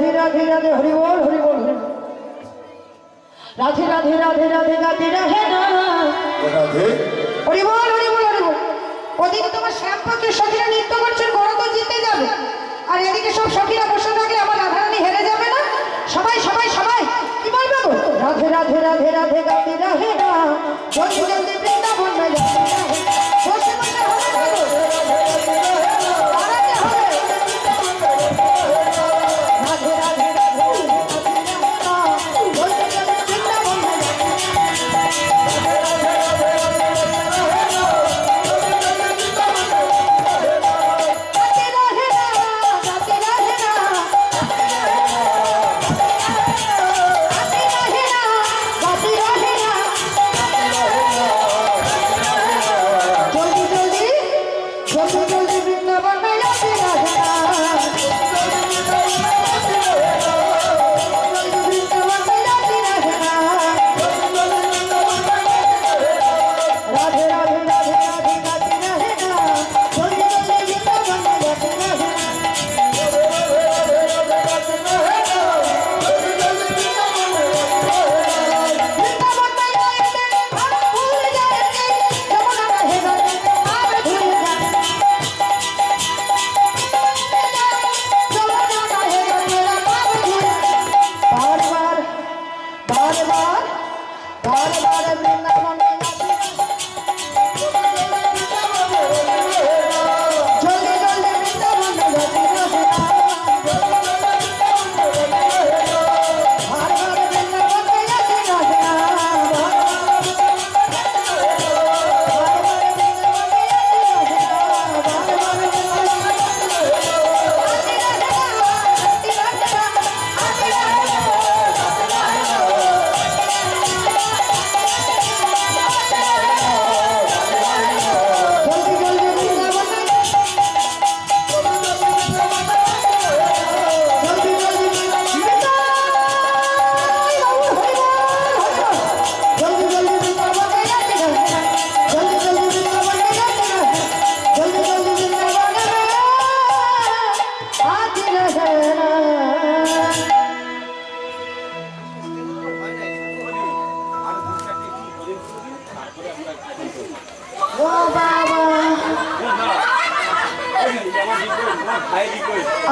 রাধে রাধে রাধে হরি বল হরি বল রাধে রাধে রাধে রাধে রাধে রাধে রাধে হরি বল হরি বল হরি বল। ওদিকে তোমার শ্যামপক্ষে সখীরা নৃত্য করছে, বড় তো জিতে যাবে, আর এদিকে সব সখীরা বসে থাকলে আমার রাধারানী হেরে যাবে না। সবাই সবাই সবাই কি বলবে গো? রাধে রাধে রাধে রাধে রাধে রাধে না জলদি জলদি বৃন্দাবন না যাবে বসে বসে হবে না গো। আরাতে হবে রাধে রাধে রাধে জলদি জলদি বৃন্দাবন না যাবে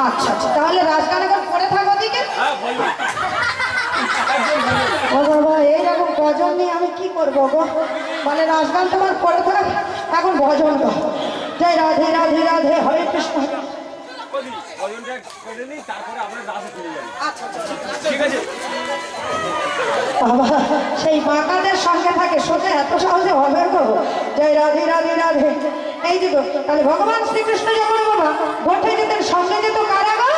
আচ্ছা আচ্ছা, তাহলে রাজগান এখন পড়ে থাকো দিকে। ও বাবা, এইরকম ভজন নিয়ে আমি কি করবো গো? মানে রাজগান তোমার পড়ে থাক, এখন ভজন গো। জয় রাধে রাধে রাধে হরে কৃষ্ণ। বাবা, সেই বাঁকাদের সঙ্গে থাকে, সোজা এত সহজে হবে গো? জয় রাধে রাধে রাধে। এই দিকে তাহলে ভগবান শ্রীকৃষ্ণ যখন বাবা গোঠে যেতেন, সঙ্গে যেত কারা গো?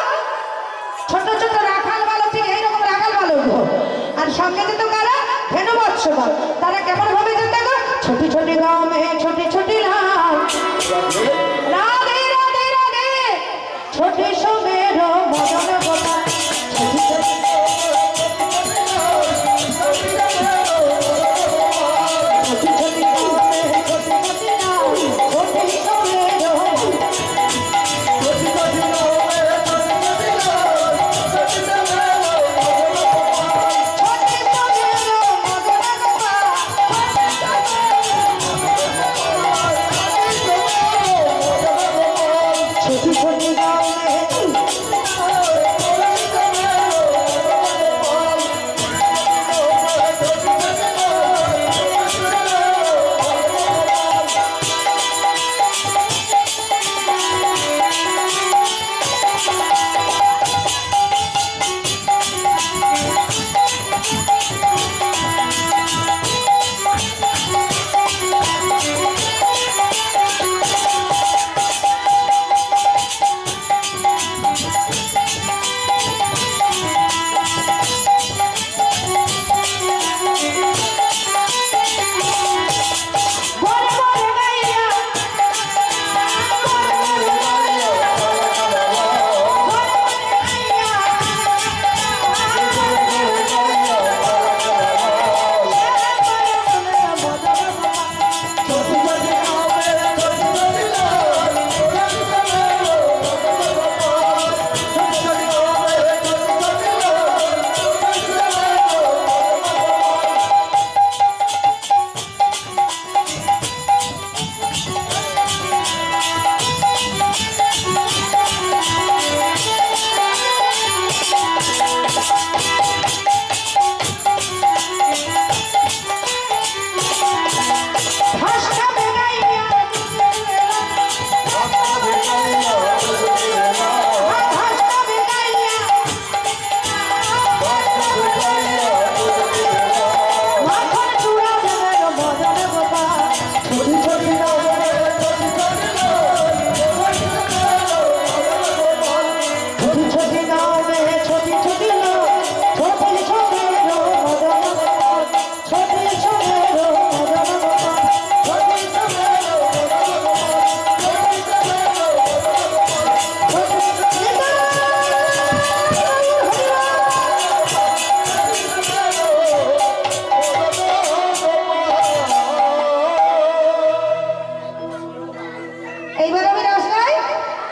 ছোট ছোট রাখাল বালক, ঠিক এইরকম রাখাল বালক গো। আর সঙ্গে যেত কারা? ধেনুবৎস দল। তারা কেমন ভাবে যেত গো? ছোটি ছোটি গাঁও মে ছোটি ছোটি লাল রাধে রাধে রাধে ছোটি সুমের মদন গোপাল ছোটি ছোটি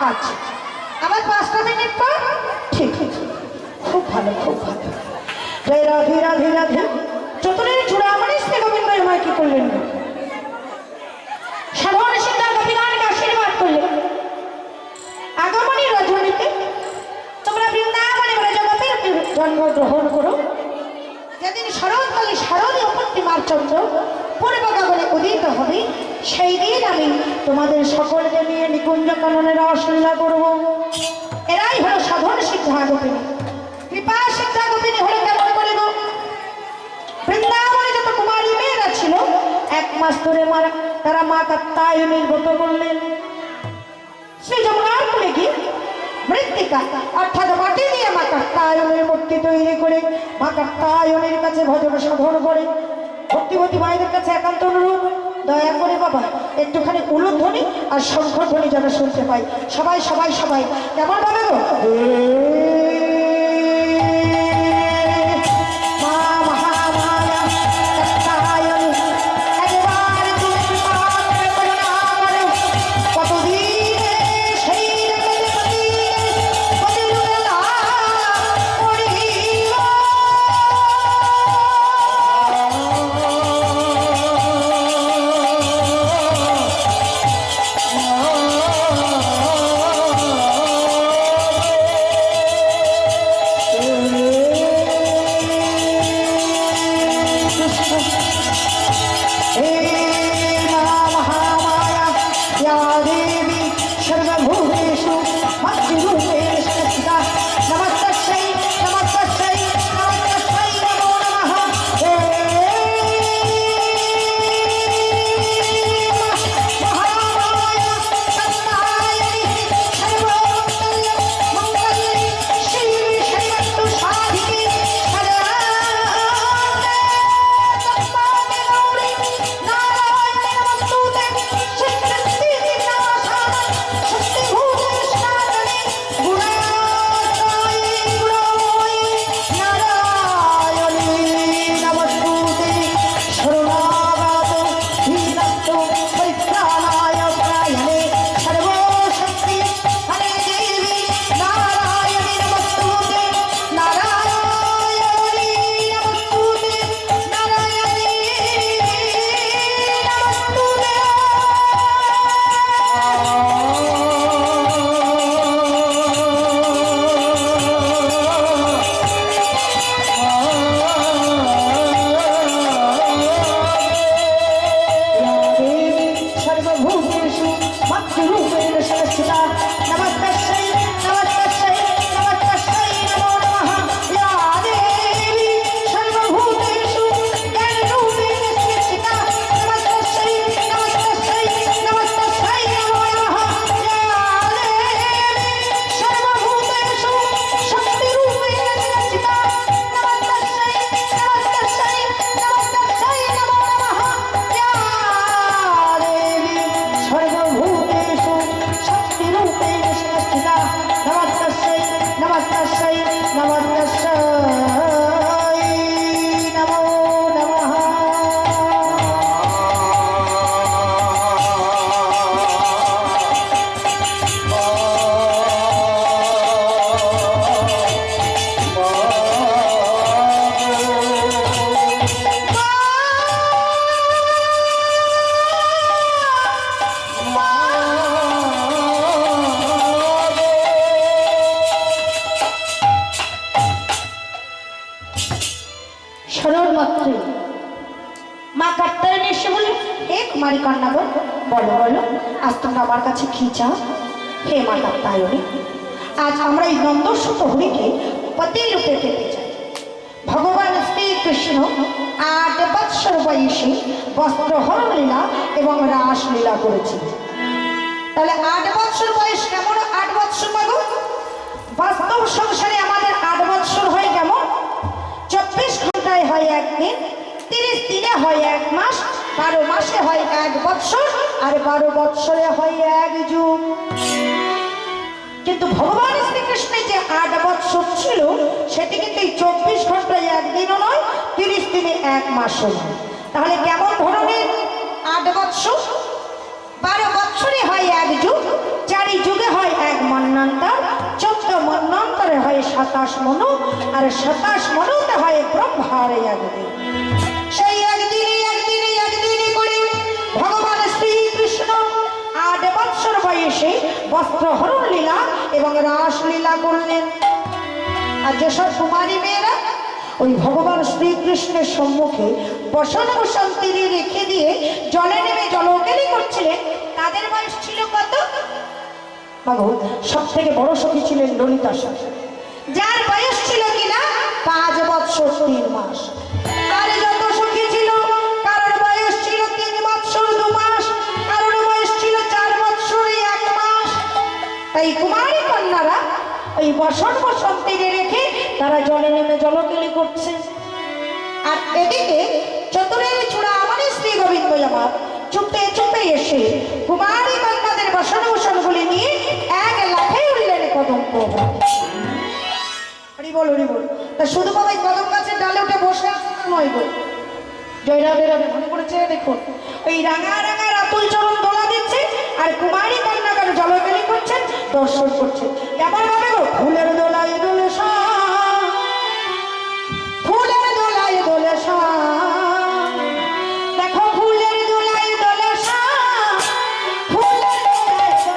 আচ্ছা, আবার 5টা মিনিট পর? ঠিক আছে, খুব ভালো, খুব ভালো। জয় রাধে রাধে রাধে। চতুরের চূড়ামণি শ্রী গোবিন্দ আমায় কি করলেন? সাধারণ সিদ্ধার গোপীগণকে আশীর্বাদ করলেন। আগামী রজনীতে তোমরা বৃন্দাবনে ব্রজগোপীর জন্মগ্রহণ করো। যেদিন শরৎকালে শারদীয় পূর্ণিমার চন্দ্র পূর্ব গগনে উদিত হবে, সেই দিন আমি তোমাদের সকলকে নিয়ে নিকুঞ্জ কাননের রাসলীলা করব। এরাই হলো সাধন সিদ্ধা গোপিনী। কৃপা সিদ্ধা গোপিনী হলো কেমন করে গো? বৃন্দাবনে যত কুমারী মেয়েরা ছিল, 1 মাস ধরে তারা মা কাত্যায়নীর ব্রত করলেন। শ্রী যমুনার কুলে গিয়ে মৃত্তিকা অর্থাৎ মাটি দিয়ে মা কাত্যায়নের মূর্তি তৈরি করে মা কাত্যায়নের কাছে ভজন সাধন করে। ভক্তিবতী মায়েদের কাছে একান্ত অনুরোধ, দয়া করে বাবা একটুখানি উলুধ্বনি আর শঙ্খধ্বনি যেন শুনতে পাই। সবাই সবাই সবাই কেমন ভাবে গো? কুমারী কন্যাগণ, বলো বলো আজ তোমরা আমার কাছে কি চাও? হে মা কাত্যায়নী, আজ আমরা এই নন্দস্বত হরিকে পতি রূপে পেতে চাই। ভগবান শ্রীকৃষ্ণ 8 বৎসর বয়সে বস্ত্রহরণ লীলা এবং রাসলীলা করেছিল। তাহলে 8 বৎসর বয়স কেমন? 8 বৎসর মাগো বাস্তব সংসারে আমাদের 8 বৎসর হয় কেমন? 24 ঘন্টায় হয় 1 দিন, 30 দিনে হয় 1 মাস, 12 মাসে হয় 1 বৎসর, আর 12 বৎসরে হয় 1 যুগ। কিন্তু ভগবান শ্রীকৃষ্ণের যে 8 বৎসর ছিল সেটি কিন্তু এই 24 ঘন্টায় 1 দিনও নয়, 30 দিনে 1 মাসও নয়। তাহলে কেমন ধরনের 8 বৎসর? 12 বৎসরে হয় 1 যুগ, 4 যুগে হয় 1 করে হয় 27 মনু, আর 27 মনুতে হয় ব্রহ্মার একদিন। সেই একদিনই করে ভগবান শ্রীকৃষ্ণ 8 বৎসর বয়সে বস্ত্রহরণ লীলা এবং রাসলীলা করলেন। আর যেসব কুমারী মেয়েরা ওই ভগবান শ্রীকৃষ্ণের সম্মুখে বসন বসন তীরে রেখে দিয়ে জলে নেমে জলকেলি করছিলেন, তাদের বয়স ছিল কত? বাবু, সব থেকে বড় সখী ছিলেন ললিতা সখী, যার বয়স ছিল কিনা 5 বৎসর 3 মাস। আর যত সখী ছিল, কারোর বয়স ছিল 3 বৎসর 2 মাস, কারোর বয়স ছিল 4 বৎসর 1 মাস। তাই কুমারী কন্যারা ওই বসন বসন তীরে রেখে তারা জলে নেমে জলকেলি করছে। আর এদিকে চতুরের চূড়া আমার শ্রী গোবিন্দ আমার চুপে চুপে এসে কুমারী কন্যাদের বসন বসনগুলি নিয়ে এক লাফে উঠলেন কদম্ব। হরি বল হরি বল। তা শুধু বাবা কদম গাছের ডালে উঠে বসে আছে নয় গো, জয় রাধে রাধে মনে পড়েছে। দেখুন ওই রাঙা রাঙা রাতুল চরণ দোলা দিচ্ছে আর কুমারী কন্যাকার জলকেলি করছেন, দর্শন করছে। কেমন ভাবে গো? ফুলের দোলায় দোলে ফুলের দোলায় দোলে দেখো, ফুলের দোলায় দোলে ফুলের দোলায়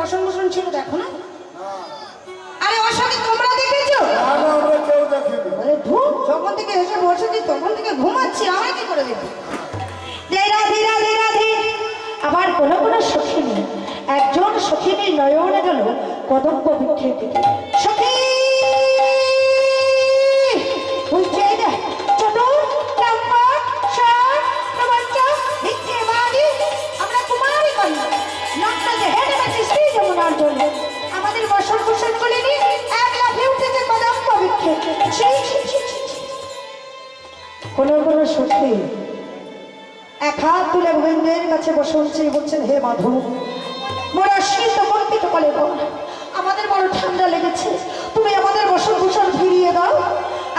বসন বসন ছিল, দেখো না? আরে ওর সাথে তোমরা দেখেছো? আমরা কেউ দেখিনি। আরে ধুম, যখন থেকে এসে বসেছি তখন থেকে ঘুমাচ্ছি, আমার কি করে দেবো? জয় রাধে রাধে রাধে। আবার কোনো কোনো সখিনী, একজন সখিনীর নয়নে গেল কদম্ব বৃক্ষের দিকে। সখী বুঝছে ছোট আমরা কুমারী কন্যা নটরাজে হেঁটে গেছি শ্রী যমুনার জন্য। আমাদের বসন কুসন করে নিয়ে এক লাফে উঠেছে কদম্ব বৃক্ষে। কোনো কোনো সখী এক হাত তুলে গোবিন্দের কাছে বসে বলছেন, হে মাধব, মোরা শীত কম্পিত বলে আমাদের বড় ঠান্ডা লেগেছে, তুমি আমাদের বসন ভূষণ ফিরিয়ে দাও।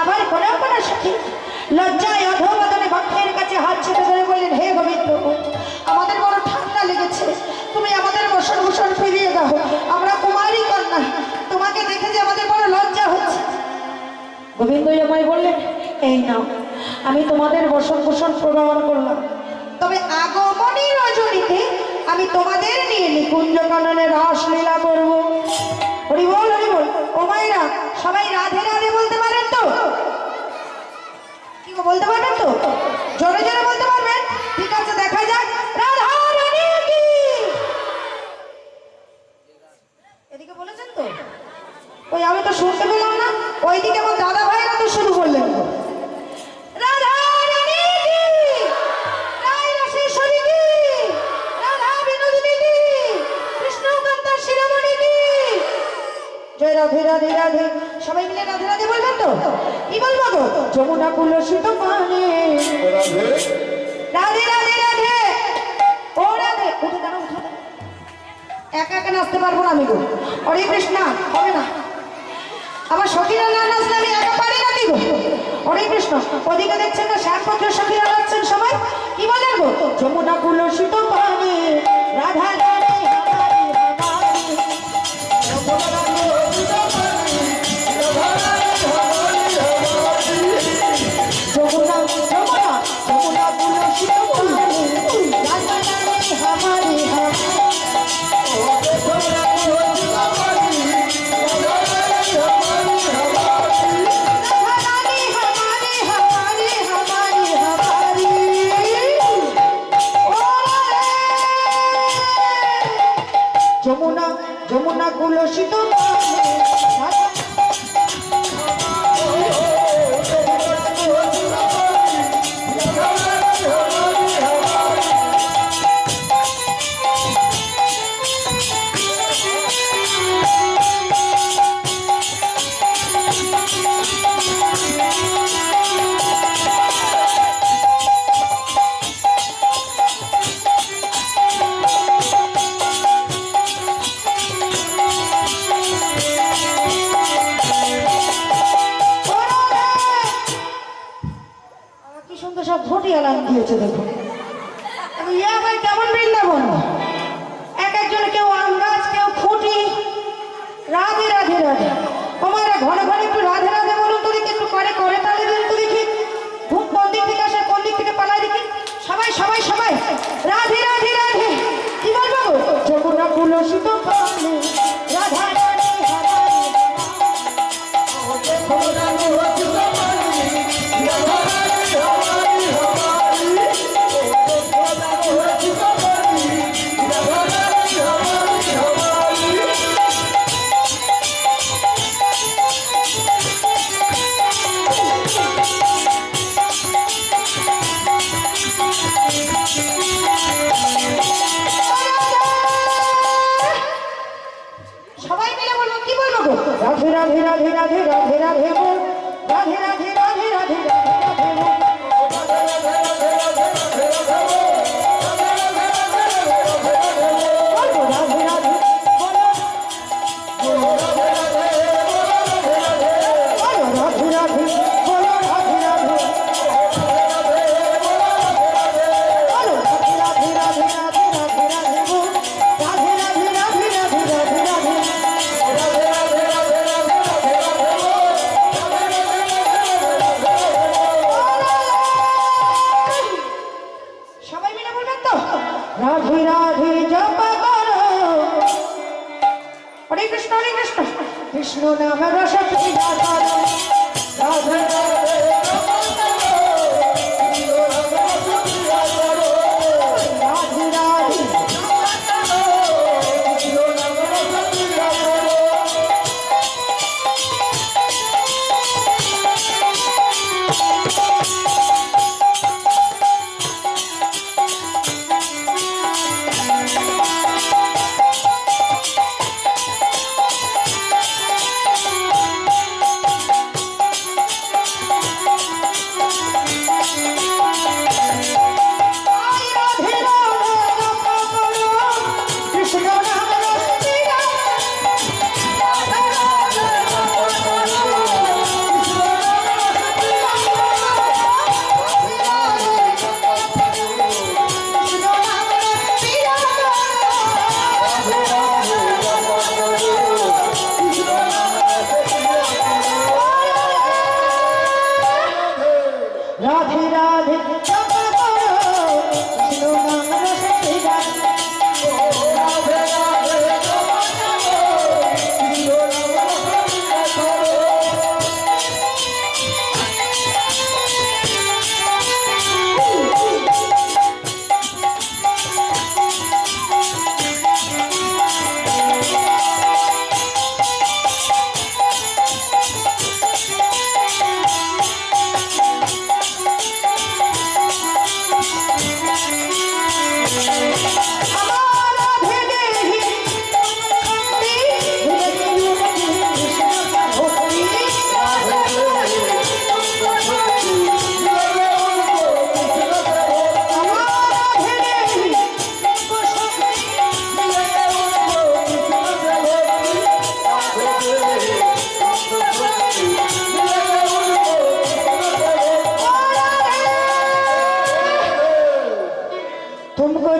আবার কোনো কোনো সখী লজ্জায় অধোবদনে বক্ষের কাছে হাত ছেড়ে ধরে বললেন, হে গোবিন্দ, আমাদের বড় ঠান্ডা লেগেছে, তুমি আমাদের বসন ভূষণ ফিরিয়ে দাও। আমরা কুমারী কন্যা, তোমাকে দেখে যে আমাদের বড় লজ্জা হচ্ছে। গোবিন্দ আমায় বললেন, এই নাও, আমি তোমাদের বসন ভূষণ প্রদান করলাম, তবে আগমনী রজনীতে আমি তোমাদের নিয়ে নিকুঞ্জ কাননে রাসলীলা করব। হরি বল হরি বল। ও মায়েরা সবাই রাধে রাধে বলতে পারেন তো? কি গো বলতে পারবেন তো? জোরে জোরে বলতে পারবেন? ঠিক আছে, দেখা যাক। রাধা রানী কি? এদিকে বলেছেন তো? ওই আমি তো শুনতে পেলাম না। ওইদিকে আমার দাদা ভাইরা তো শুরু করলেন। রাধা রানী কি? রায় রাসেশ্বরী কি? রাধা বিনোদিনী কি? কৃষ্ণকান্তা শিরোমণি কি? জয় রাধে রাধে রাধে। সবাই মিলে রাধে রাধে বলবেন তো? কি বলবো গো? যমুনা কুলসিত পানে রাধে রাধে রাধে। ও রাধে, উঠে দাঁড়াও, উঠে দাঁড়াও। একা একা নাচতে পারবো না আমি গো। হরে কৃষ্ণ, হবে না। আবার সখীরা না নাচলে আমি একা পারি না কি গো? হরে কৃষ্ণ। ওদিকে দেখছেন না শ্যামপক্ষের সখীরা নাচছেন সবাই। কি বলেন গো? যমুনা কুলসিত পানে রাধা রানী হামারি হামারি। যমুনা কুলসিত পানে রাধা রানী হামারি হামারি। যমুনা যমুনা যমুনা কুলসিত পানে রাধা রানী হামারি হামারি। যমুনা যমুনা কুলসিত সব ঘটিয়া লাইন দিয়েছে। দেখুন ইয়া ভাই কেমন বৃন্দাবন। এক একজন, কেউ আম গাছ, কেউ খুঁটি। রাধে রাধে রাধে। তোমার ঘরে ঘরে একটু রাধে রাধে বলুন তো দেখি, একটু করে করে তাহলে দিন তো দেখি। ঘুম কোন দিক থেকে আসে, কোন দিক থেকে পালায় দেখি। সবাই সবাই সবাই রাধে রাধে রাধে। কি বলবো? যমুনা কুলসিত পানে রাধা রানী হামারি সবাই মিলে বলবো। কি বলবো গো? রাধে রাধে রাধে রাধে রাধে রাধে বল। রাধে রাধে রাধে রাধে রাধে রাধে বল। বলবো রাধে রাধে বলো। বলো রাধে রাধে বলো। রাধে রাধে বলো। রাধে রাধে বলো। রাধে রাধে রাধে রাধে রাধে রাধে বল। রাধে রাধে রাধে রাধে রাধে রাধে। সবাই মিলে বলবেন তো? রাধে রাধে জপ করো। হরে কৃষ্ণ হরে কৃষ্ণ কৃষ্ণ নাম রস ক্রীড়া করো। রাধে রাধে জপ করো। রাধে রাধে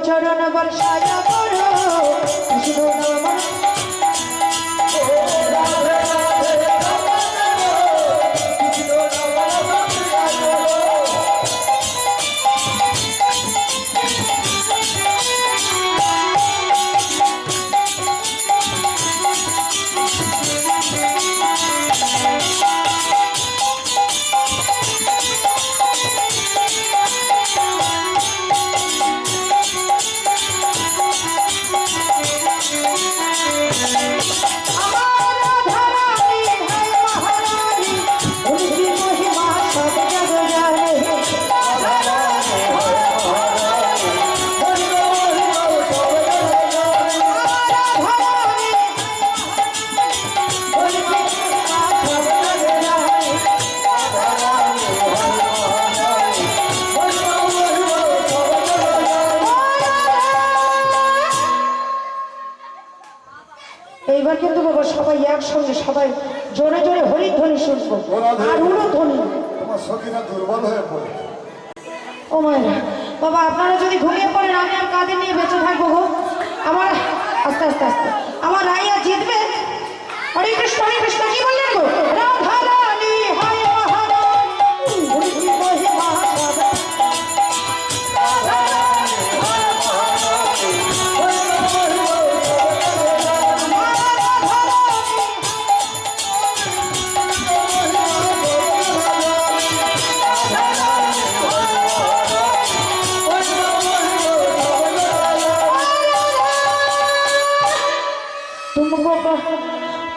চরণ বর্ষায় করো কৃষ্ণ নাম এইবার কিন্তু বাবা সবাই একসঙ্গে সবাই জোরে জোরে হরিধ্বনি শুনবো আর উলুধ্বনি। তোমার সখীরা দুর্বল হয়ে পড়ে। ও মায়েরা বাবা আপনারা যদি ঘুমিয়ে পড়েন আমি আর কাঁধে নিয়ে বেঁচে থাকবো গো। আমার আস্তে আস্তে আস্তে আমার রাইয়া জিতবে। হরে কৃষ্ণ কি বললেন গো? রাধা রানী হয় মহারানী হরি মহিমা সদা।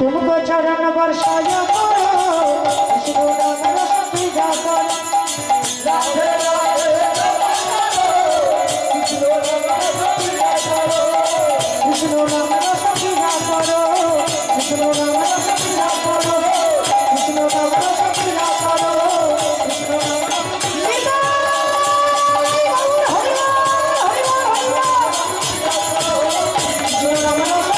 तुमको चरण वर्षाय करो कृष्ण नाम रस पीजा करो राधे राधे कृष्ण नाम रस पीजा करो कृष्ण नाम रस पीजा करो कृष्ण नाम रस पीजा करो कृष्ण नाम लीला हरि हरि कृष्ण नाम रस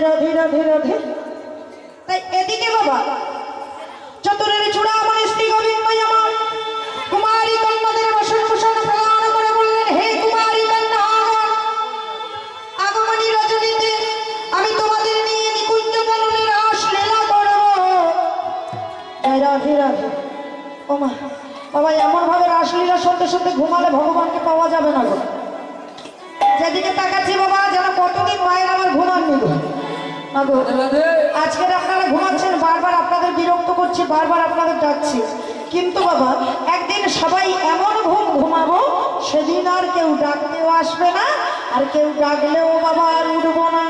রাধে রাধে রাধে। তাই এদিকে বাবা চতুরের চূড়া আমার স্ত্রী গোবিন্দময় আমার কুমারী কন্যাদের বসন ভূষণ প্রদান করে বললেন, হে কুমারী কন্যা আগমনী রজনীতে আমি তোমাদের নিয়ে নিকুঞ্জ বনে রাস লীলা করব। রাধে রাধে। ও মা বাবা এমন ভাবে রাসলীলা শুনতে শুনতে ঘুমালে ভগবানকে পাওয়া যাবে না গো। যেদিকে তাকাচ্ছি বাবা যেন কতদিন মায়ের আমার ঘুমাননি গো। আজকের আপনারা ঘুমাচ্ছেন, বারবার আপনাদের বিরক্ত করছি, বারবার আপনাদের ডাকছি, কিন্তু বাবা একদিন সবাই এমন ঘুম ঘুমাবো সেদিন আর কেউ ডাকতেও আসবে না, আর কেউ ডাকলেও বাবা আর উঠবো না।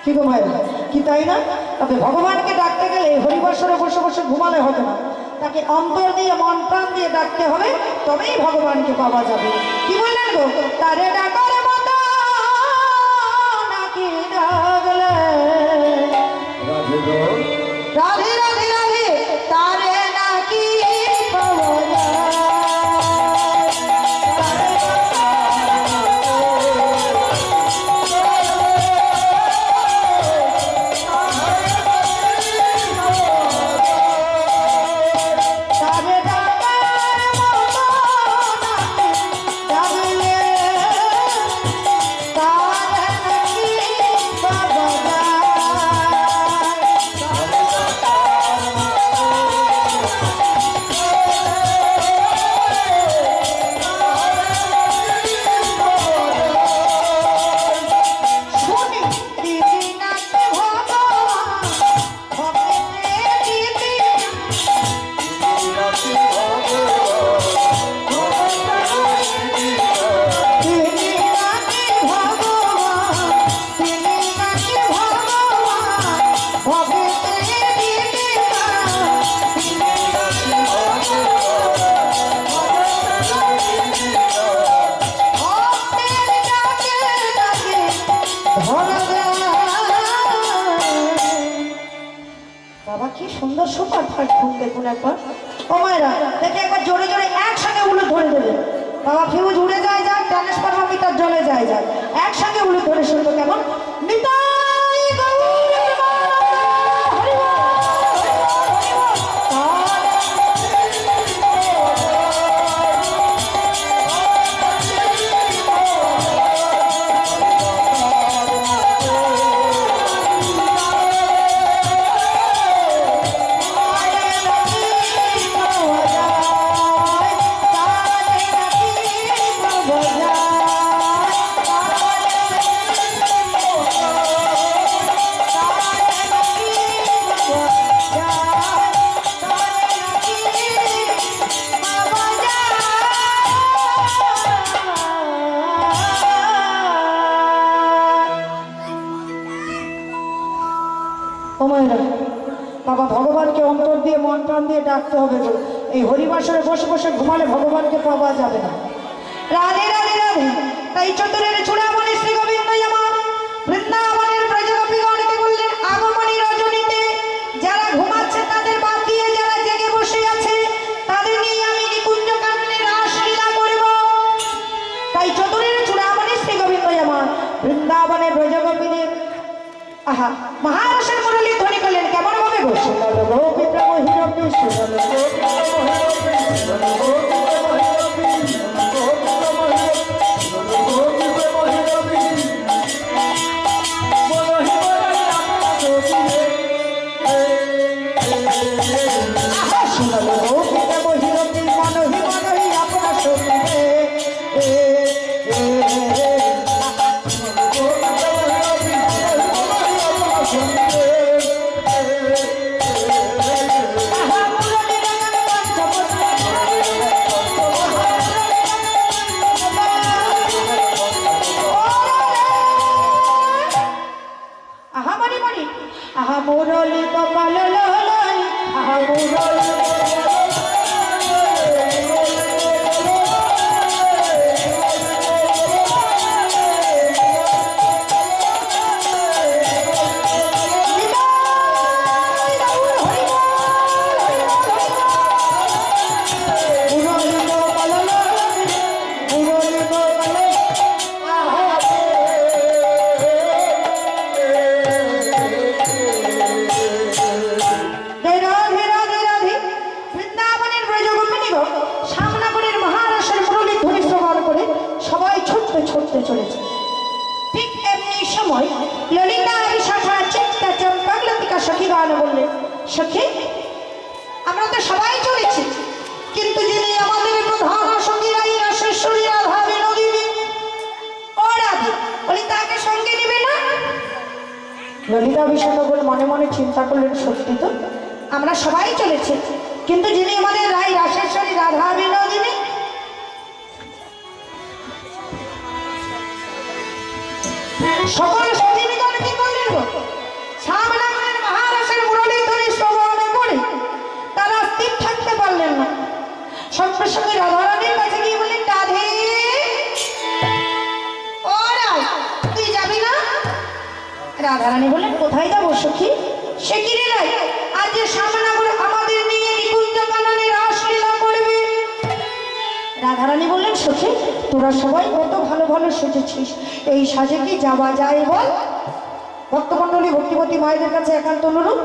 কি গো মায়ের কি তাই না? তবে ভগবানকে ডাকতে গেলে হরিবাসরে বসে বসে ঘুমালে হবে না, তাকে অন্তর দিয়ে মন প্রাণ দিয়ে ডাকতে হবে, তবেই ভগবানকে পাওয়া যাবে। কি বললেন গো? তারে ডাকার মতো নাকি ডাকলে রাধে রাধে রাধে তারে নাকি পাওয়া যায়। বাবা কি সুন্দর সুপার ফাইট ঘুম দেখুন একবার। ও মায়েরা দেখে একবার জোরে জোরে একসঙ্গে উলু ধরে দেবে। বাবা ফিউজ উড়ে যায় যাক, ট্রান্সফরমার মিটার জ্বলে যায় যাক, একসঙ্গে উলু ধরে শুনবো কেমন? নিতাই গৌর হরি বাবা ভগবানকে অন্তর দিয়ে মন প্রাণ দিয়ে ডাকতে হবে গো। এই হরিবাসরে বসে বসে ঘুমালে ভগবানকে পাওয়া যাবে না। রাধে রাধে রাধে। তাই চতুরের চূড়ামণি শ্রী গোবিন্দ আমার বৃন্দাবনের ব্রজগোপীগণকে বললেন, আগমনী রজনীতে যারা ঘুমাচ্ছে তাদের বাদ দিয়ে যারা জেগে বসে আছে তাদের নিয়ে আমি নিকুঞ্জ কাননে রাসলীলা করব। তাই চতুরের চূড়ামণি শ্রী গোবিন্দ আমার বৃন্দাবনের ব্রজগোপীদের আহা মহারসের মুরলী ধ্বনি করলেন। কেমন ভাবে গো? শুনল গোপী প্রভু হিরণ্য, শুনল গোপী প্রভু হিরণ্য, শুনল গোপী প্রভু হিরণ্য, শুনল গোপী প্রভু হিরণ্য, শুনল গোপী প্রভু হিরণ্য। মনহি মনহি আপনা সখিরে, আহা শুনল গোপী প্রভু হিরণ্য, মনহি মনহি আপনা সখিরে। আহা মুরলি কপাল লহলাই, আহা মুরলি ছুটতে চলেছে। ঠিক এমনি সময় ললিতা শাখা চিত্তা চম্পক লতিকা সখী গান বললেন, সখী আমরা তো সবাই চলেছি, কিন্তু যিনি আমাদের প্রধান সঙ্গী রাশেশ্বরী রাধা বিনোদিনী ও রাধে বলি তাকে সঙ্গে নেবে না? ললিতা বিষণ্ণ মনে মনে চিন্তা করলেন, সত্যি তো আমরা সবাই চলেছি, কিন্তু যিনি আমাদের রাশেশ্বরী রাধা বিনোদিনী সকল সঙ্গীগণ কি করলেন গো? সামনাগরের মহারাসের মুরলী ধ্বনি শ্রবণ করে তারা স্থির থাকতে পারলেন না। সঙ্গে সঙ্গে রাধারানীর কাছে গিয়ে বললেন, রাধে ও রাই তুই যাবি না? রাধারানী বললেন, কোথায় যাবো সখী? সে কি রে রাই, আজ যে সামনাগর আমাদের নিয়ে নিকুঞ্জ কাননে রাসলীলা করবে। রাধারানী বললেন, সখী তোরা সবাই কত ভালো ভালো সেজেছিস, এই সাজে কি যাওয়া যায় বল? ভক্তমণ্ডলী ভক্তিবতী মায়েদের কাছে একান্ত অনুরোধ,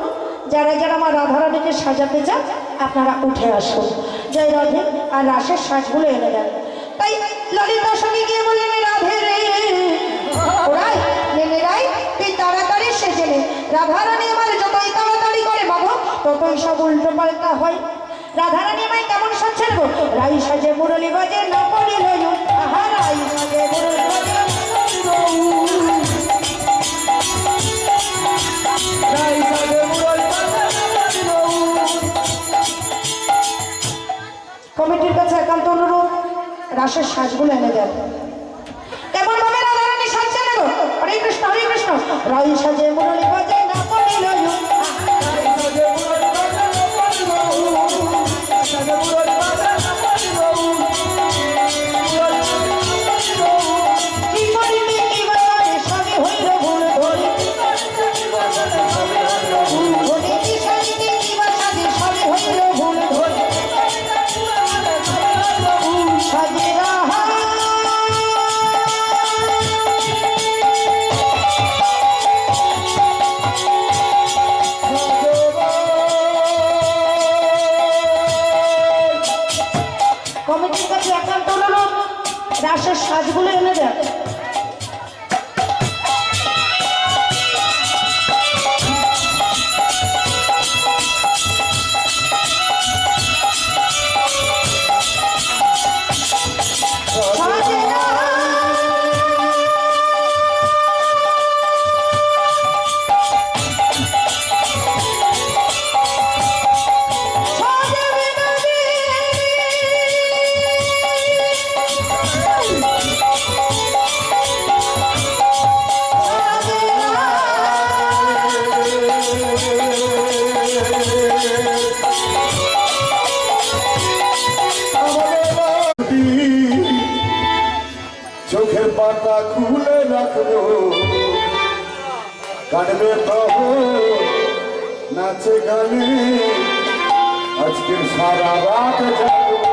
যারা যারা আমার রাধারানীকে সাজাতে চান আপনারা উঠে আসুন, জয় রাধে আর রাসের সাজগুলো এনে দেন। তাই ললিতার সঙ্গে গিয়ে বললেন, রাধে রে ওরাই নেনে রাই তুই তাড়াতাড়ি সেজে নে। রাধারানী আমার যতই তাড়াতাড়ি করে বাবা ততই সব উল্টো পাল্টা হয়। রাধারানী আমায় কেমন সাজছেন গো? রাই সাজে মুরলী বাজে না পড়িল, আহা রাই সাজে মুরলী বাজে কমিটির কাছে একান্ত অনুরোধ, রাসের সাজগুলো এনে দেন। কেমন ভাবে রাধারানী সাজছেন গো? হরে কৃষ্ণ হরে কৃষ্ণ। রাই সাজে মুরলী বাজে না পড়িল, কমিটির কাছে একান্ত অনুরোধ, রাসের সাজগুলো এনে দেন। খুলে রাখবো কাটবে তবু নাচে গানে আজকের সারা রাত জাগবো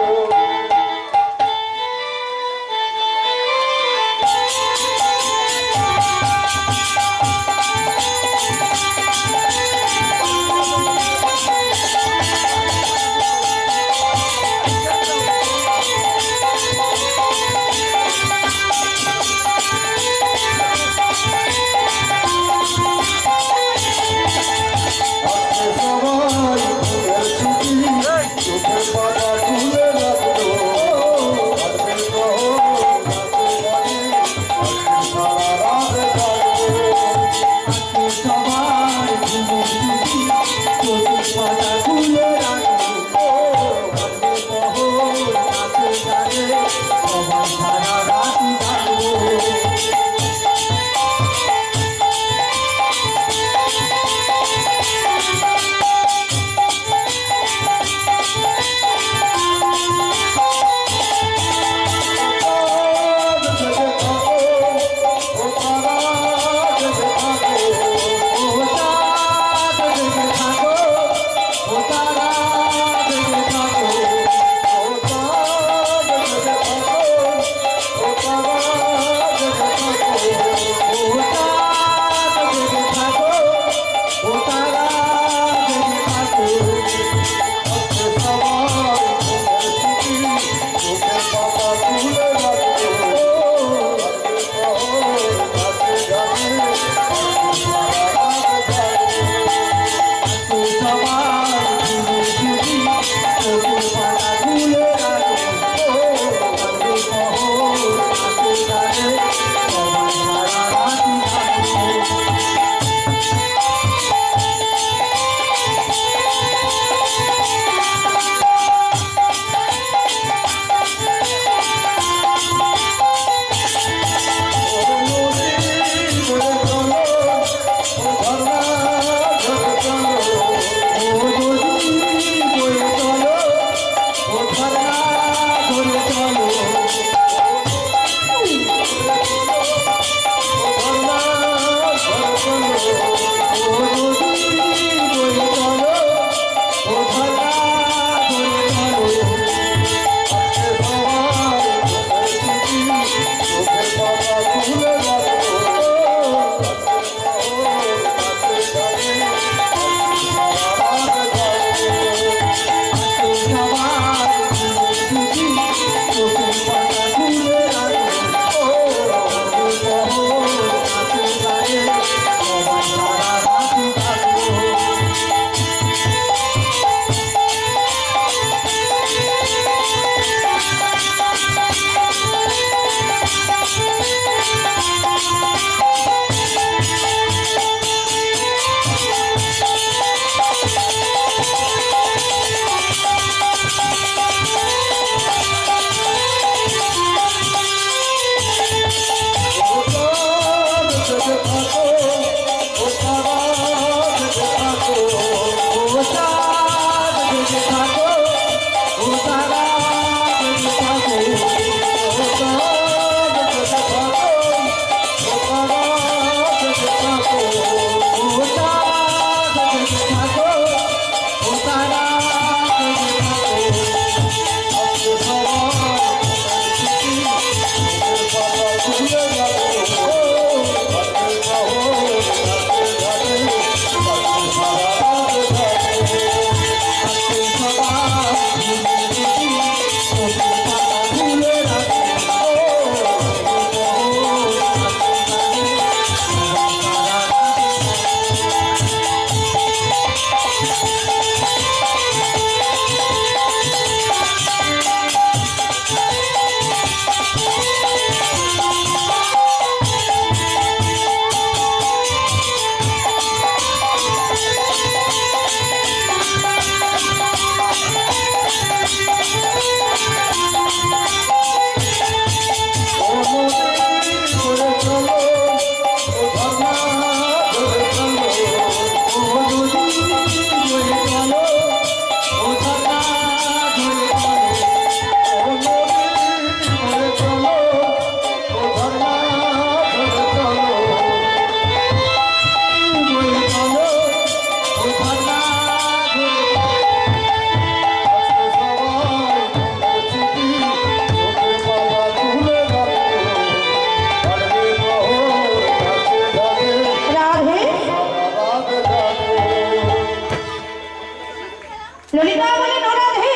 ললিতা বলে নো রাধে,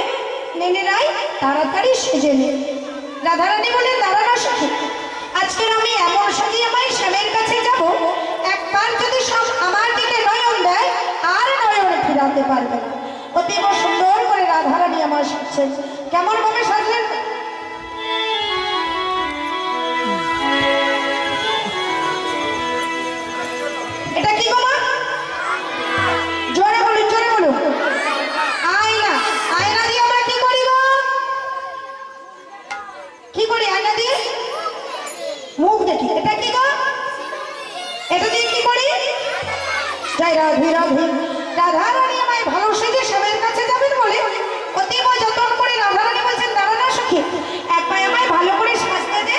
নেনে রাই তাড়াতাড়ি সেজে নে। রাধারানী বলে দাঁড়া না সখী, আজকের আমি এমন সাজিয়ে আমায় শ্যামের কাছে যাব, একবার যদি সব আমার দিকে নয়ন দেয় আর নয়ন ফিরাতে পারবে না। অতীব সুন্দর করে রাধারানী আমার সাজছেন। কেমন ভাবে সাজলেন? এটা কি গো মা? জোরে বলুন, জোরে বলুন। আয়না। আয়না দিয়ে আমরা কি করি গো? কি করি আয়না দিয়ে? মুখ দেখি। এটা কি গো? এটা দিয়ে কি করি? জয় রাধে রাধে। রাধারানী আমায় ভালো সেজে শ্যামের কাছে যাবেন বলে অতীব যত্ন করে রাধারানী বলছেন দাঁড়া না সখী, একবার আমায় ভালো করে সাজতে দে।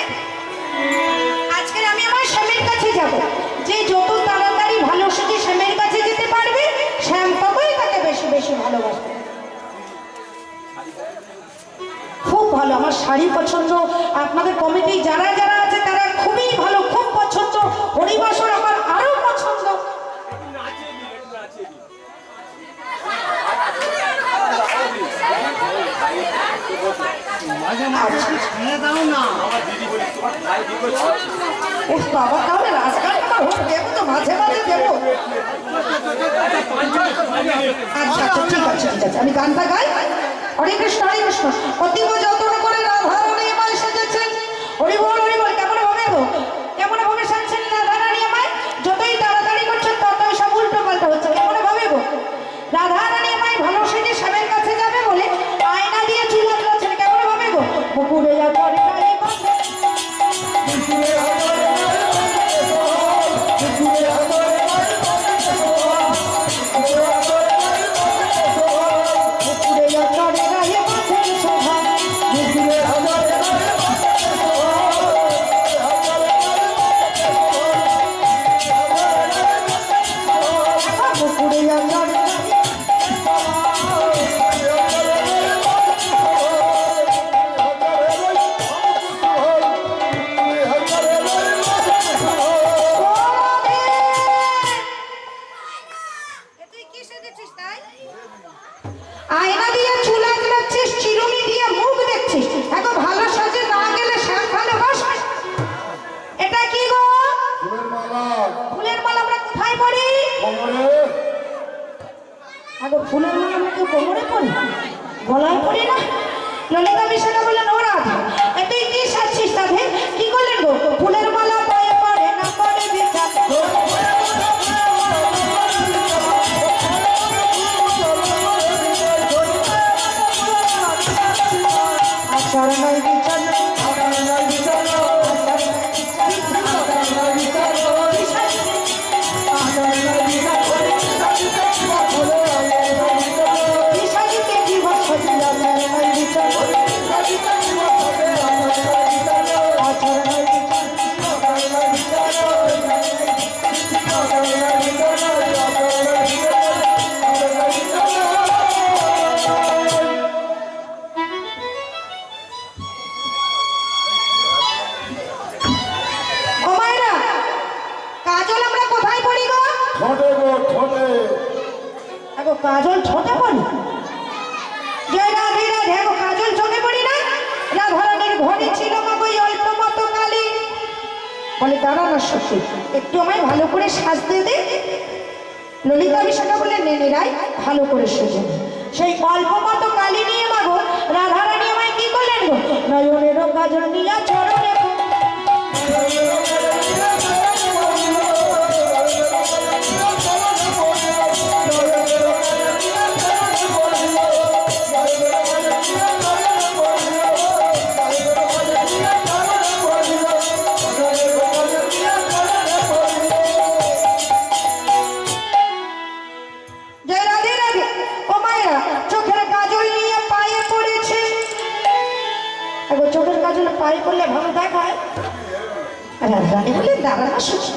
আজকের আমি আমার শ্যামের কাছে যাব, যে যত তাড়াতাড়ি ভালো সেজে শ্যামের কাছে যেতে পারবে শ্যাম ততই তাকে বেশি বেশি ভালোবাসবে। খুব ভালো, আমার শাড়ি পছন্দ। আপনাদের কমিটি যারা যারা আছে তারা খুবই ভালো, খুব পছন্দ। হরিবাসর আমার আরো পছন্দ। বাবা তাহলে রাজগান দেবো তো, মাঝে মাঝে দেবো। আচ্ছা আচ্ছা, ঠিক আছে ঠিক আছে, আমি গানটা গাই। হরে কৃষ্ণ হরে কৃষ্ণ। অতীব যত্ন করে রাধারানী আমায় সেজেছেন। হরি বল হরি বল। কেমন ভাবে গো? কেমন ভাবে সাজছেন রাধারানী আমায়? যতই তাড়াতাড়ি করছেন ততই সব উল্টো পাল্টা হচ্ছে। কেমন ভাবে গো? রাধারানী আমায় ভালো সেজে স্বামীর কাছে যাবে বলে আয়না দিয়ে চুল আঁচড়াচ্ছেন। কেমন ভাবে গো? পুকুরে যা করে নাই বাঁধে। পুকুরে যা চড়ে গায়ে বাঁধেন শোভা। পুকুরে যা চড়ে আয়না দিয়ে চুল আঁচড়াচ্ছিস, চিরুনি দিয়ে মুখ দেখছিস, এখন ভালো সাজে না গেলে শ্যাম ভালোবাসবে। এটা কি গো? ফুলের মালা। ফুলের মালা আমরা কোথায় পরি? কোমরে। আগে ফুলের মালা আমরা কেউ কোমরে পরি, গলায় পরি না। ললিতা বিষয়টা বললেন ও রাধা, তুই কি সাজছিস? তাদের কি করলেন গো? ফুলের মালা পায়ে পড়ে না পড়ে বিচার। চরণাই বিচার কাজল ছোটে পড়ি। জয় রাধে রাধে। কাজল চোখে পড়ি না? রাধারানীর ঘরে ছিল ওই অল্প মতো কালি। বলে দাঁড়া না সত্যি, একটু আমায় ভালো করে সাজতে দে। ললিতা বিষয়টা বলে নেনে রাই ভালো করে সেজে। সেই অল্প মতো কালি নিয়ে মাগো রাধারানী আমায় কি করলেন গো? নয়নের কাজল নিয়ে চরণে চোখের কাজল পায়ে করলে ভালো দেখায়। রাধারানী বলে দাঁড়া না সুখী,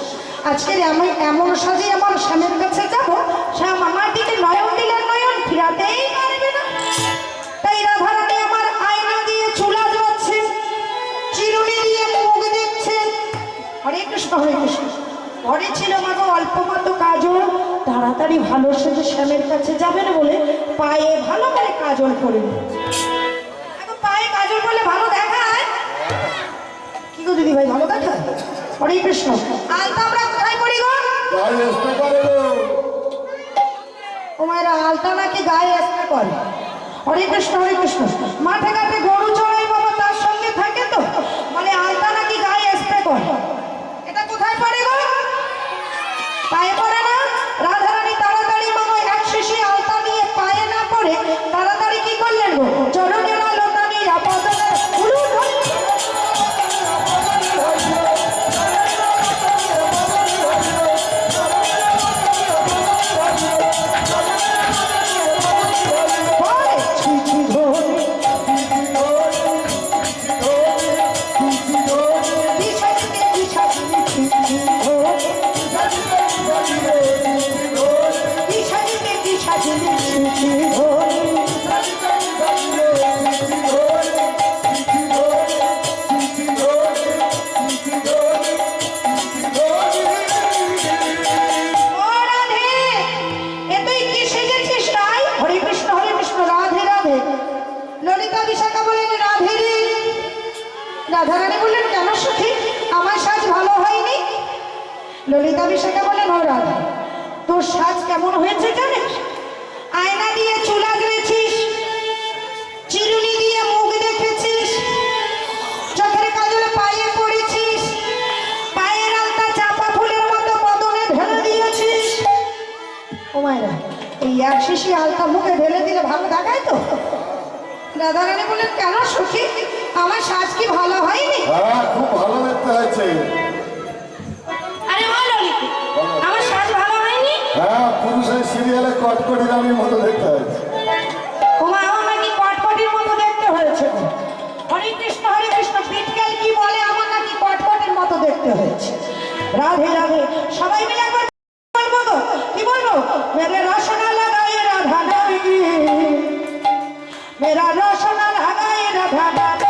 আজকের আমি এমন সাজে আমার স্বামীর কাছে যাব, শ্যাম আমার দিকে নয়ন দিলে নয়ন ফিরাতেই পারবে না। তাই রাধারানী আমার আয়না দিয়ে চুলা যাচ্ছেন, চিরুনি দিয়ে মুখ দেখছেন। হরে কৃষ্ণ হরে কৃষ্ণ। ঘরে ছিল মাগো অল্প মতো কাজল, তাড়াতাড়ি ভালো সেজে শ্যামের কাছে যাবেন বলে পায়ে ভালো করে কাজল করে নিয়েছে। এখন পায়ে কাজল করলে ভালো দেখায়, কি গো দিদি ভাই ভালো দেখায়? হরে কৃষ্ণ। আলতা আমরা কোথায় করি গো? গায়ে স্প্রে করে গো। ও মায়েরা আলতা নাকি গায়ে স্প্রে করে? হরে কৃষ্ণ হরে কৃষ্ণ। মাঠে ঘাটে গরু চড়াই বাবা তার সঙ্গে থাকে তো, মানে আলতা নাকি গায়ে স্প্রে করে। এটা কোথায় পড়ে গো? পায়ে পড়ে না? রাধারানী তাড়াতাড়ি বাবা এক শিশি আলতা নিয়ে পায়ে না পড়ে তাড়াতাড়ি কি করলেন গো? চরণে না লতা নিয়ে আপাতত উলু ধরে রাধারানী বললেন কেন সখী আমার সাজ ভালো হয়নি? ললিতা বিশাখা বললেন ও রাধা তোর সাজ কেমন হয়েছে জানিস? আয়না দিয়ে চুল আঁচড়েছিস, চিরুনি দিয়ে মুখ দেখেছিস, চোখের কাজলে পায়ে পড়েছিস, পায়ের আলতা চাপা ফুলের মতো বদনে ঢেলে দিয়েছিস। ও মায়েরা এই এক শিশি আলতা মুখে ঢেলে দিলে ভালো দেখায় তো? রাধারানী বললেন কেন সখী আমার সাজ কি ভালো হয়নি? হ্যাঁ খুব ভালো দেখতে হয়েছে। আরে ও ললিতা আমার সাজ ভালো হয়নি? হ্যাঁ পুরুষের সিরিয়ালে কটকটি রানীর মতো দেখতে হয়েছে। ওমা আমার কি কটকটির মতো দেখতে হয়েছে? হরে কৃষ্ণ পিটকেল কি বলে আমার নাকি কটকটির মতো দেখতে হয়েছে। রাধে রাধে সবাই মিলে একবার বলবো তো, কি বলবো? মেরে রসনা লাগায়ে রাধা রানী, মেরা রসনা লাগায়ে রাধা রানী।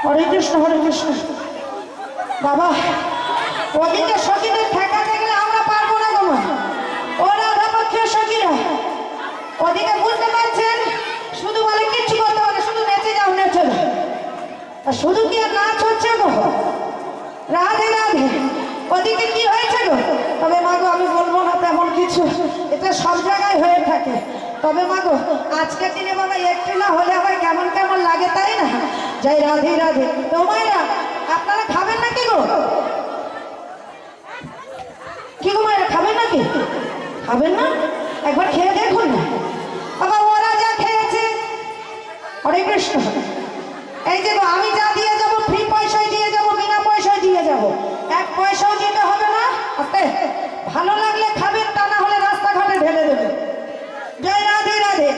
হরে কৃষ্ণ বাবা ওদিকে সখীদের ঠেকা দেখলে আমরা পারবো না গো মা। ও রাধা পক্ষের সখীরা ওদিকে বুঝতে পারছেন শুধু বলে কিচ্ছু করতে পারে, শুধু নেচে যাও নেচে যাও, আর শুধু কি আর নাচ হচ্ছে গো? রাধে রাধে ওদিকে কি হয়েছে গো? তবে মা গো আমি বলবো না তেমন কিছু, এটা সব জায়গায় হয়ে থাকে। তবে মা গো আজকের দিনে বাবা একটু না হলে আবার কেমন কেমন লাগে তাই না? জয় রাধে রাধে। তো মায়েরা আপনারা খাবেন নাকি গো? কি গো মায়েরা খাবেন নাকি? খাবেন না? একবার খেয়ে দেখুন না বাবা, ওরা যা খেয়েছে। হরে কৃষ্ণ। এই যে গো, আমি যা দিয়ে যাব ফ্রি পয়সায় দিয়ে যাব, বিনা পয়সায় দিয়ে যাব, এক পয়সাও দিতে হবে না। আস্তে, ভালো লাগলে খাবেন, তা না হলে রাস্তাঘাটে ঢেলে দেবেন। জয় রাধে রাধে।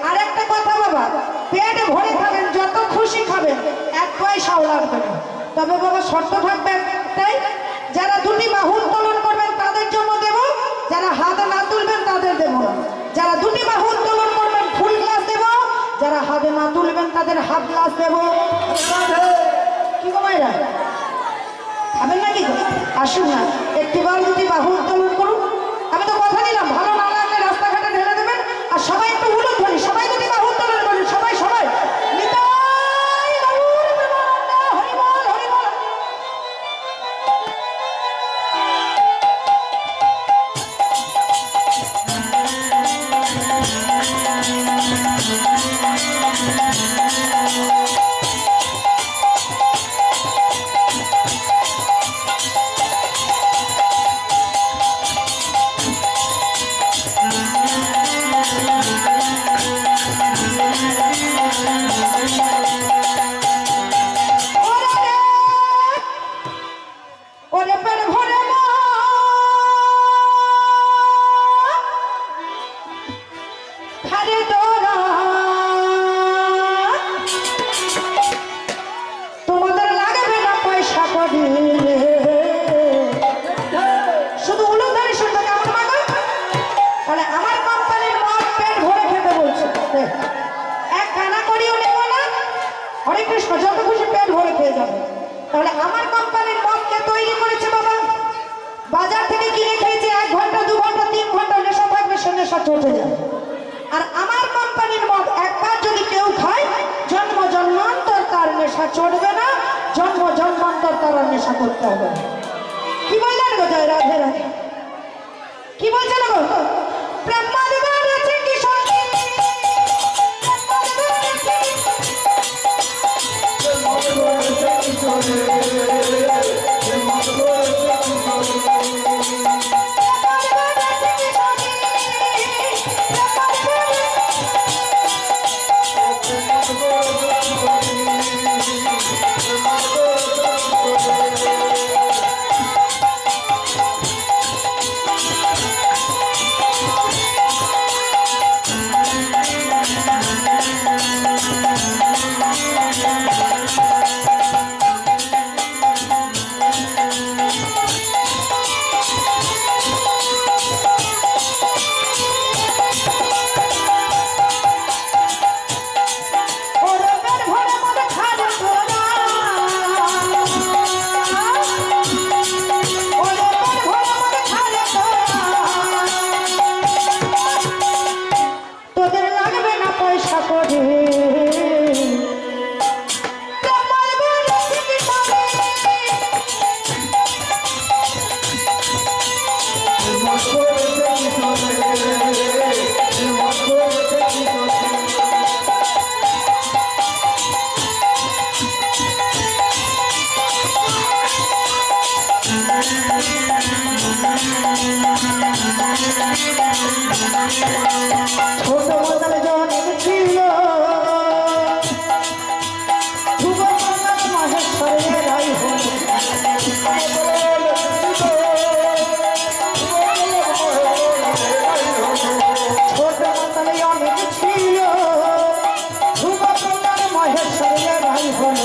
আর একটা কথা বাবা, পেট ভরে খাবেন, যত খুশি খাবেন, এক পয়সাও লাগবে না। তবে বাবা শর্ত থাকবে একটাই, যারা দুটি বাহু উত্তোলন করবেন তাদের জন্য দেব, যারা হাত না তুলবেন তাদের দেব না। যারা দুটি বাহু উত্তোলন করবেন ফুল গ্লাস দেব, যারা হাতে না তুলবেন তাদের হাফ গ্লাস দেব। কি গো মায়েরা, খাবেন নাকি? আসুন না, একটিবার দুটি বাহু উত্তোলন করুন। আমি তো কথা দিলাম, ভালো না লাগলে রাস্তাঘাটে ঢেলে দেবেন। আর সবাই একটু উলুধ্বনি ধরি, সবাই দুটি বাহু উত্তোলন করুন, সবাই সবাই। নিতাই গৌর প্রেমানন্দ, হরি বল হরি বল। ওরে পেট ভরে না খারে তোরা, তোমাদের লাগবে না পয়সা করি। শুধু উলুধ্বনি শুনবে কেমন মাগো? তাহলে আমার কোম্পানির মদ পেট ভরে খেতে বলছে, এক কানা করিও নেব না। হরে কৃষ্ণ, যত খুশি পেট ভরে খেয়ে যাবে। তাহলে আমার কোম্পানির মদ কে তৈরি করেছে বাবা? বাজার থেকে কিনে খেয়েছে, 1 ঘন্টা 2 ঘন্টা 3 ঘন্টা নেশা থাকবে, সে নেশা চটে যাবে। আর আমার কোম্পানির মদ একবার যদি কেউ খায়, জন্ম জন্মান্তর তার নেশা চড়বে না, জন্ম জন্মান্তর তার আর নেশা করতে হবে না। কি বললেন গো? জয় রাধে রাধে। কি বলছেন গো? প্রেমাদিবার আছে কি সঙ্গে, ছোট মাতাল জনক ছিল ধ্রুব মহেশ্বরের রাই হল। ছোট মাতাল অনেক ছিল ধ্রুব মহেশ্বরের রাই হল।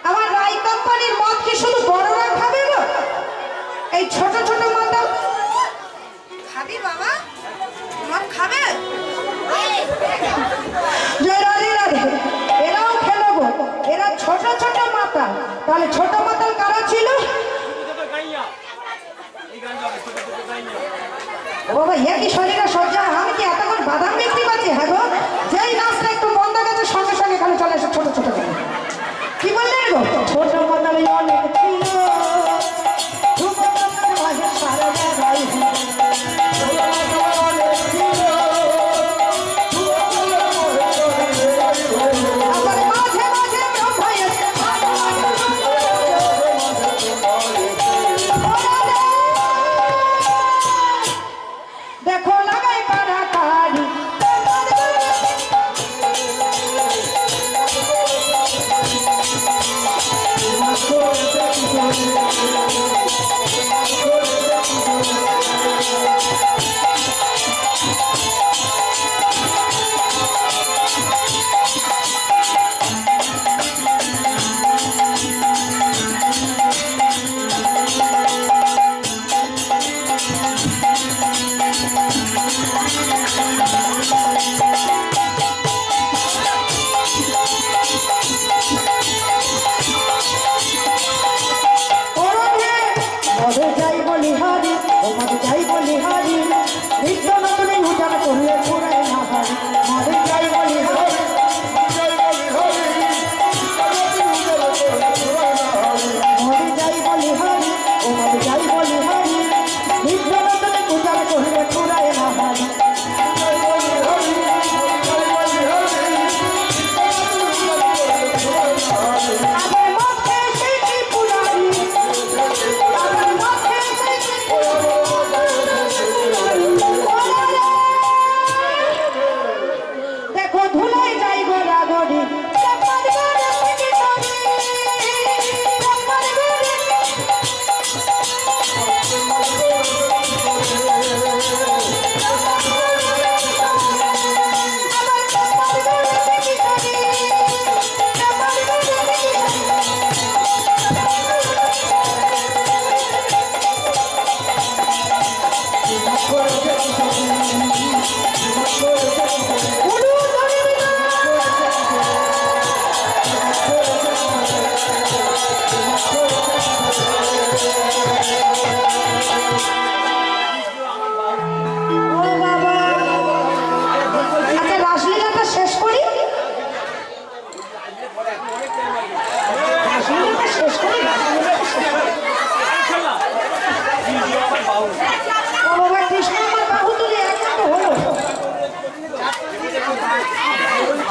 আমার রাই কোম্পানির মদ কি শুধু বড়রা খাবে না? এই ছোট ছোট মাতাল খাবি বাবা, মদ খাবে? জয় রাধে রাধে। এরাও খেলো গো, এরা ছোট ছোট মাতাল। তাহলে ছোট মাতাল কারা ছিল? বাবা ইয়ে কি শরীরে সজ্জা, আমি কি এতক্ষণ বাদাম বিক্রি করছি? হ্যাঁ গো, যেই রাস্তা একটু বন্ধ গেছে সঙ্গে সঙ্গে এখানে চলে এসে ছোট ছোট করে। কি বললেন গো? ছোট মাতাল অনেক ছিল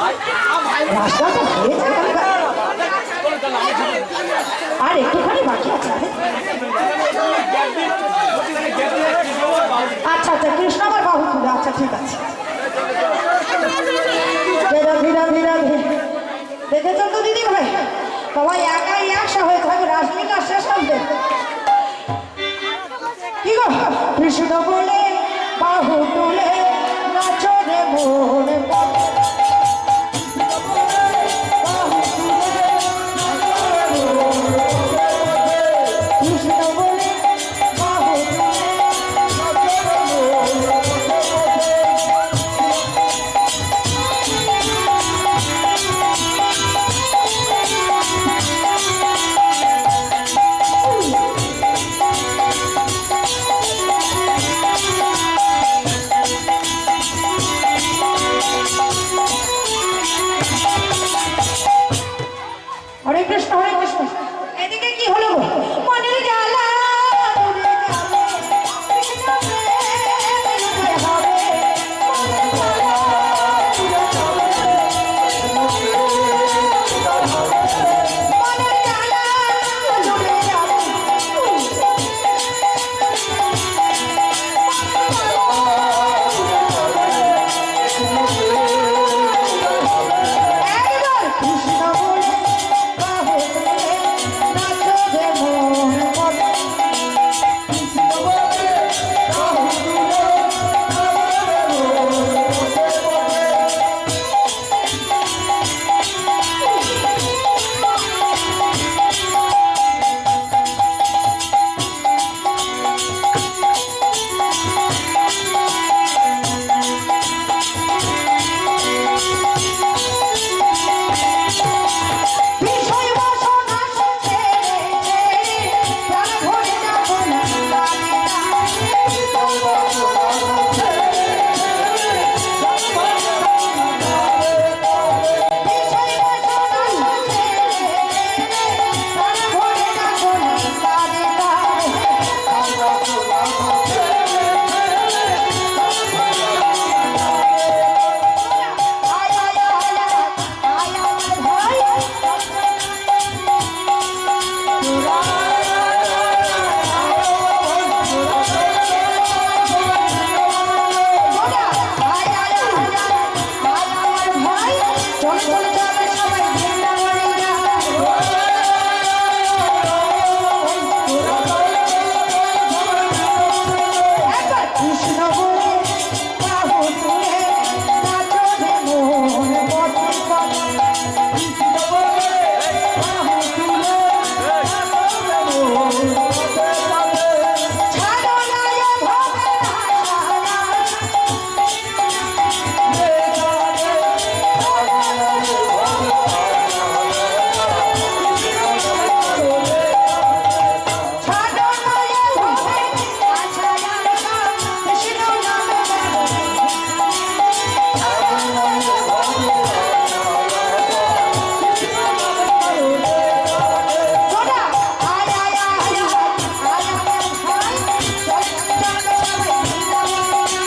রাস্তাটা হয়েছে আর একটুখানি বাকি আছে। আচ্ছা আচ্ছা, কৃষ্ণ আমার বাহু তুলে, আচ্ছা ঠিক আছে। রাধে রাধে রাধে। দেখেছেন তো দিদি ভাই, সবাই একাই একসা হয়ে থাকবে, রাসলীলা শেষ হবে। কি গো, কৃষ্ণ বলে বাহু তুলে নাচো রে মন পথে। হরে কৃষ্ণ হরে কৃষ্ণ। এদিকে কি হলো গো? মনের জ্বালা দূরে যাবে, কৃষ্ণ প্রেমে হবে। মনের জ্বালা দূরে যাবে, মনের জ্বালা দূরে যাবে। একবার কৃষ্ণ বলে বাহু তুলে নাচো রে মন পথে। কৃষ্ণ বলে বাহু তুলে নাচো রে মন পথে। বিষয় বাসনা ছেড়ে ছেড়ে প্রাণ ভরে যাবো না তারে তারে। বিষয় বাসনা ছেড়ে ছেড়ে প্রাণ ভরে যাবো না তারে তারে। বিষয় বাসনা ছেড়ে ছেড়ে প্রাণ ভরে যাবো না তারে তারে। বিষয় বাসনা ছেড়ে ছেড়ে প্রাণ ভরে যাবো না তারে তারে। আয় আয় আয় আয় আমার ভাই। কৃষ্ণ বলে বাহু তুলে নাচো রে মন পথে পথে। কৃষ্ণ বলে বাহু তুলে নাচো রে মন পথে পথে। ছাড়ো না এ ভবের আশা, ছাড়ো না এ ভবের আশা, কৃষ্ণ নামে সোনা। আয় আয় আয় আয় আমার ভাই, চল চল সবাই বৃন্দাবনে যায়।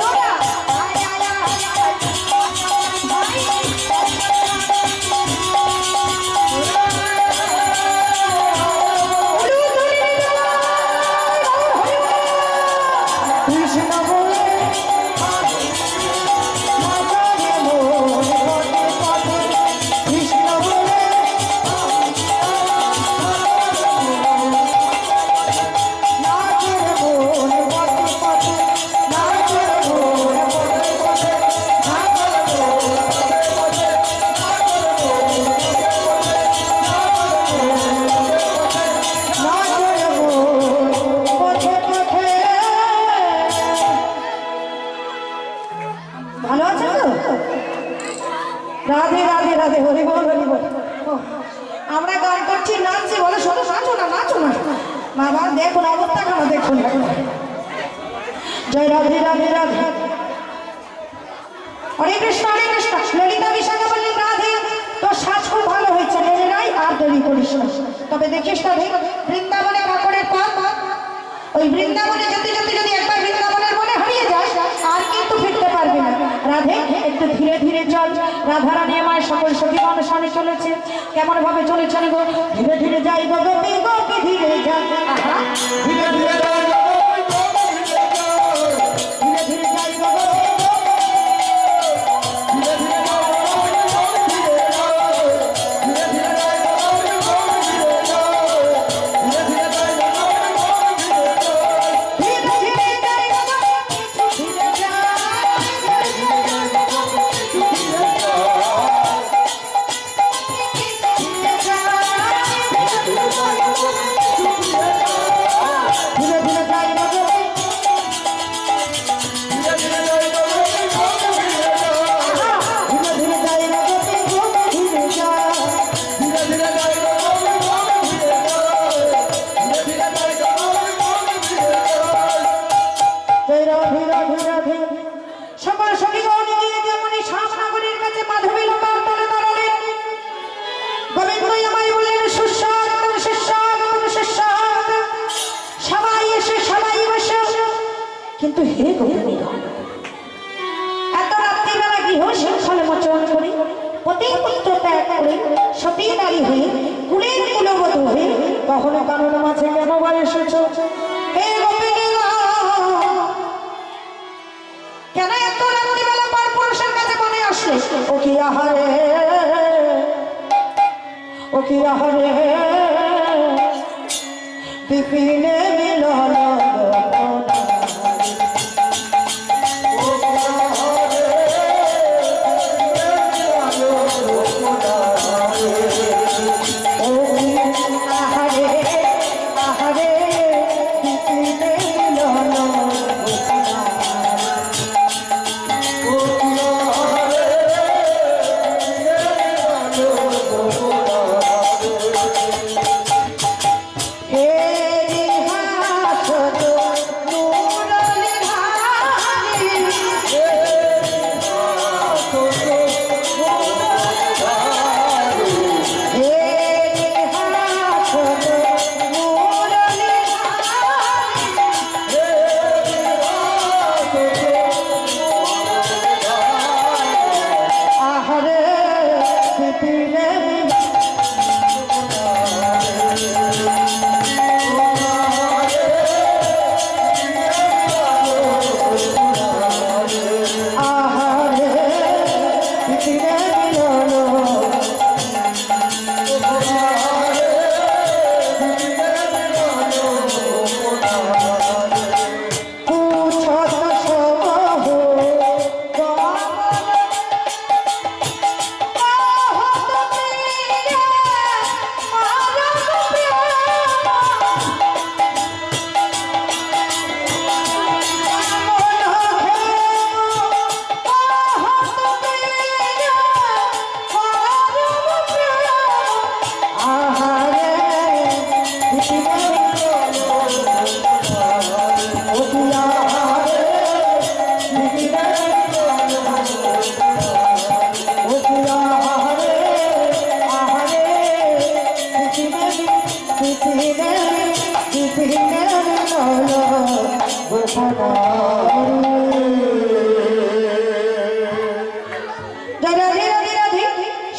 সোনা, আয় আয় আয় আয় আমার ভাই, কৃষ্ণ বলে নাচো রে মন পথে পথে। কৃষ্ণ বলে নাচো রে মন পথে পথে। নাচো রে মন পথে পথে। নাচো রে মন পথে পথে। নাচো রে মন পথে পথে। নাচো রে মন পথে পথে। ভালো আছেন তো? রাধে রাধে রাধে, হরি বল হরি বল। আমরা গান করছি, নাচছি, বলে শোনো নাচো না নাচো না। বাবা দেখুন অবস্থা কেন, দেখুন এখন। জয় রাধে রাধে রাধে। হরে কৃষ্ণ হরে কৃষ্ণ। ললিতা বিশাখা বললেন রাধে তোর সাজ খুব ভালো হয়েছে, নেড়ে নাই আর দেরি করিস না। তবে দেখিস রাধে, বৃন্দাবনে কাপড়ের পথ, ওই বৃন্দাবনে যেতে চলেছে, কেমন ভাবে চলেছেন গো? ধীরে ধীরে যাই গো গোপী গোপী ধীরে যাই, আহা ধীরে ধীরে যাই গো গোপী গোপী ধীরে যাই, ধীরে ধীরে যাই গো গোপী গোপী ধীরে ধীরে যাই গো গোপী গোপী ধীরে যাই, ধীরে ধীরে যাই গো গোপী গোপী ধীরে যাই, ধীরে ধীরে যাই গো গোপী গোপী ধীরে যাই, ধীরে ধীরে যাই গো গোপী ধীরে যাই, ধীরে ধীরে যাই গো গোপী ধীরে সকল সখীগণ গিয়ে যেমনি শ্যামনগরীর কাছে মাধবী লতার তলে দাঁড়ালেন, গোবিন্দই আমায় বললেন সুস্বাগতম সুস্বাগতম সুস্বাগতম, সবাই এসে সবাই বসে। কিন্তু হে গোবিন্দগণ, এত রাত্রিবেলা গৃহ শৃঙ্খলে মোচন করে পতি পুত্র ত্যাগ করে সতী নারী হয়ে কুলের কুলবধূ হয়ে কখনো কারণ মাঝে কেন বা এসেছ? হে গোপিনীগণ, কেন এত রাত্রিবেলা পর পুরুষের কাছে মনে আসলে? ও কি আহারে, ও কি আহারে বিপিনে মিলন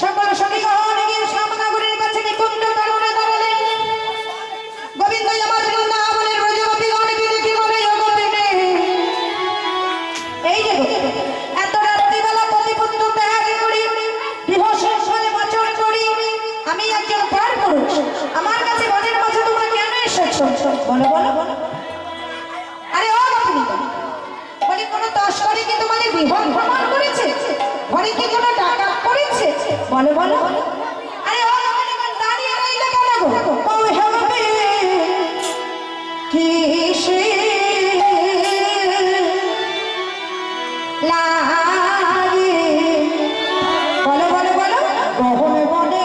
সকল সখীগণ গিয়ে শ্যামনগরীর কাছে নিকুঞ্জ তরুণে দাঁড়ালেন। গোবিন্দই আমার বৃন্দাবনের ব্রজগোপীগণ কি দেখি বলে, ও গোপিনী, এই যে এত রাত্রিবেলা পতিপুত্র ত্যাগ করি গৃহ সংসারে বচন করি আমি একজন পার পুরুষ, আমার কাছে বনের মাঝে তোমরা কেন এসেছো? বলো বলো বলো। আরে ও গোপিনী, বলি কোন তস্করি কি তোমাদের বিভন ভ্রমণ করেছে? ঘরে কি কোনো টাকা করেছে? বলো বলো। আরে ও গোপিনী, দাঁড়িয়ে রইলে কেন গো? ও হে গোপিনী, কিসে লাগে, বলো বলো বলো। গহনে বনে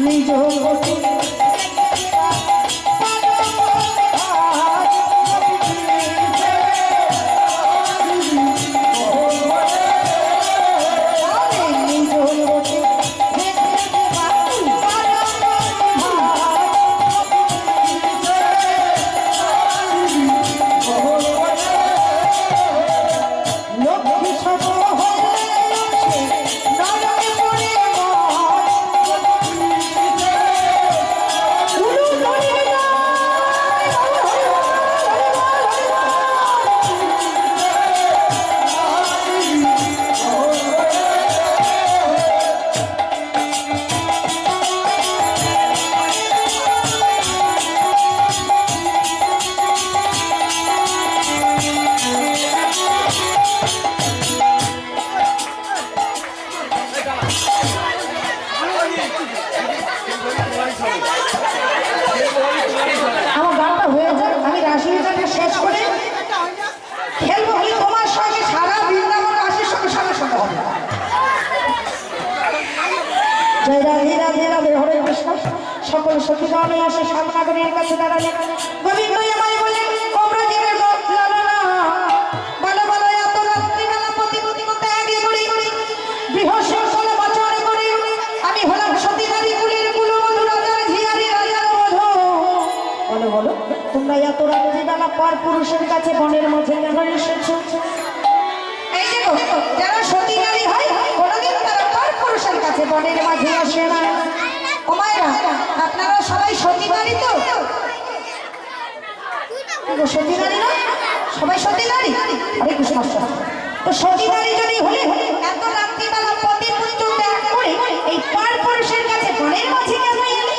নিজ গতি আমার গানটা হয়ে যায়, আমি রাসলীলাটা শেষ করে খেলবো হলে তোমার সঙ্গে সারা বৃন্দাবন রাশির সঙ্গে সঙ্গে সঙ্গে হবে। জয় রাধে রাধে রাধে হরে কৃষ্ণ। সকল সখীগণে আসে সাধনাগণের কাছে দাঁড়ালে গোবিন্দ আমায় বলে ও ব্রজের লালনা বলো বলো এত রাত্রিবেলা পতি মতে আগে করি বৃহস্পতি বছর করে আমি হলাম সতীধারী কুলের কুলবধূ রাজার ঝিয়ারি রাজার বধূ। বলো বলো তোমরা এত রাত্রিবেলা পর পুরুষের কাছে বনের মাঝে কেন এসেছো? এই দেখো যারা সতীধারী হয় কোনোদিন তারা পর পুরুষের কাছে বনের মাঝে আসে না। ও মায়েরা আপনারা সবাই সতীধারী তো? সতীধারী না সবাই সতীধারী? হরে কৃষ্ণ। তো সতীধারী যদি হলে এত রাত্রিবেলা পতি পুত্র ত্যাগ করে এই পর পুরুষের কাছে বনের মাঝে কেন এলে?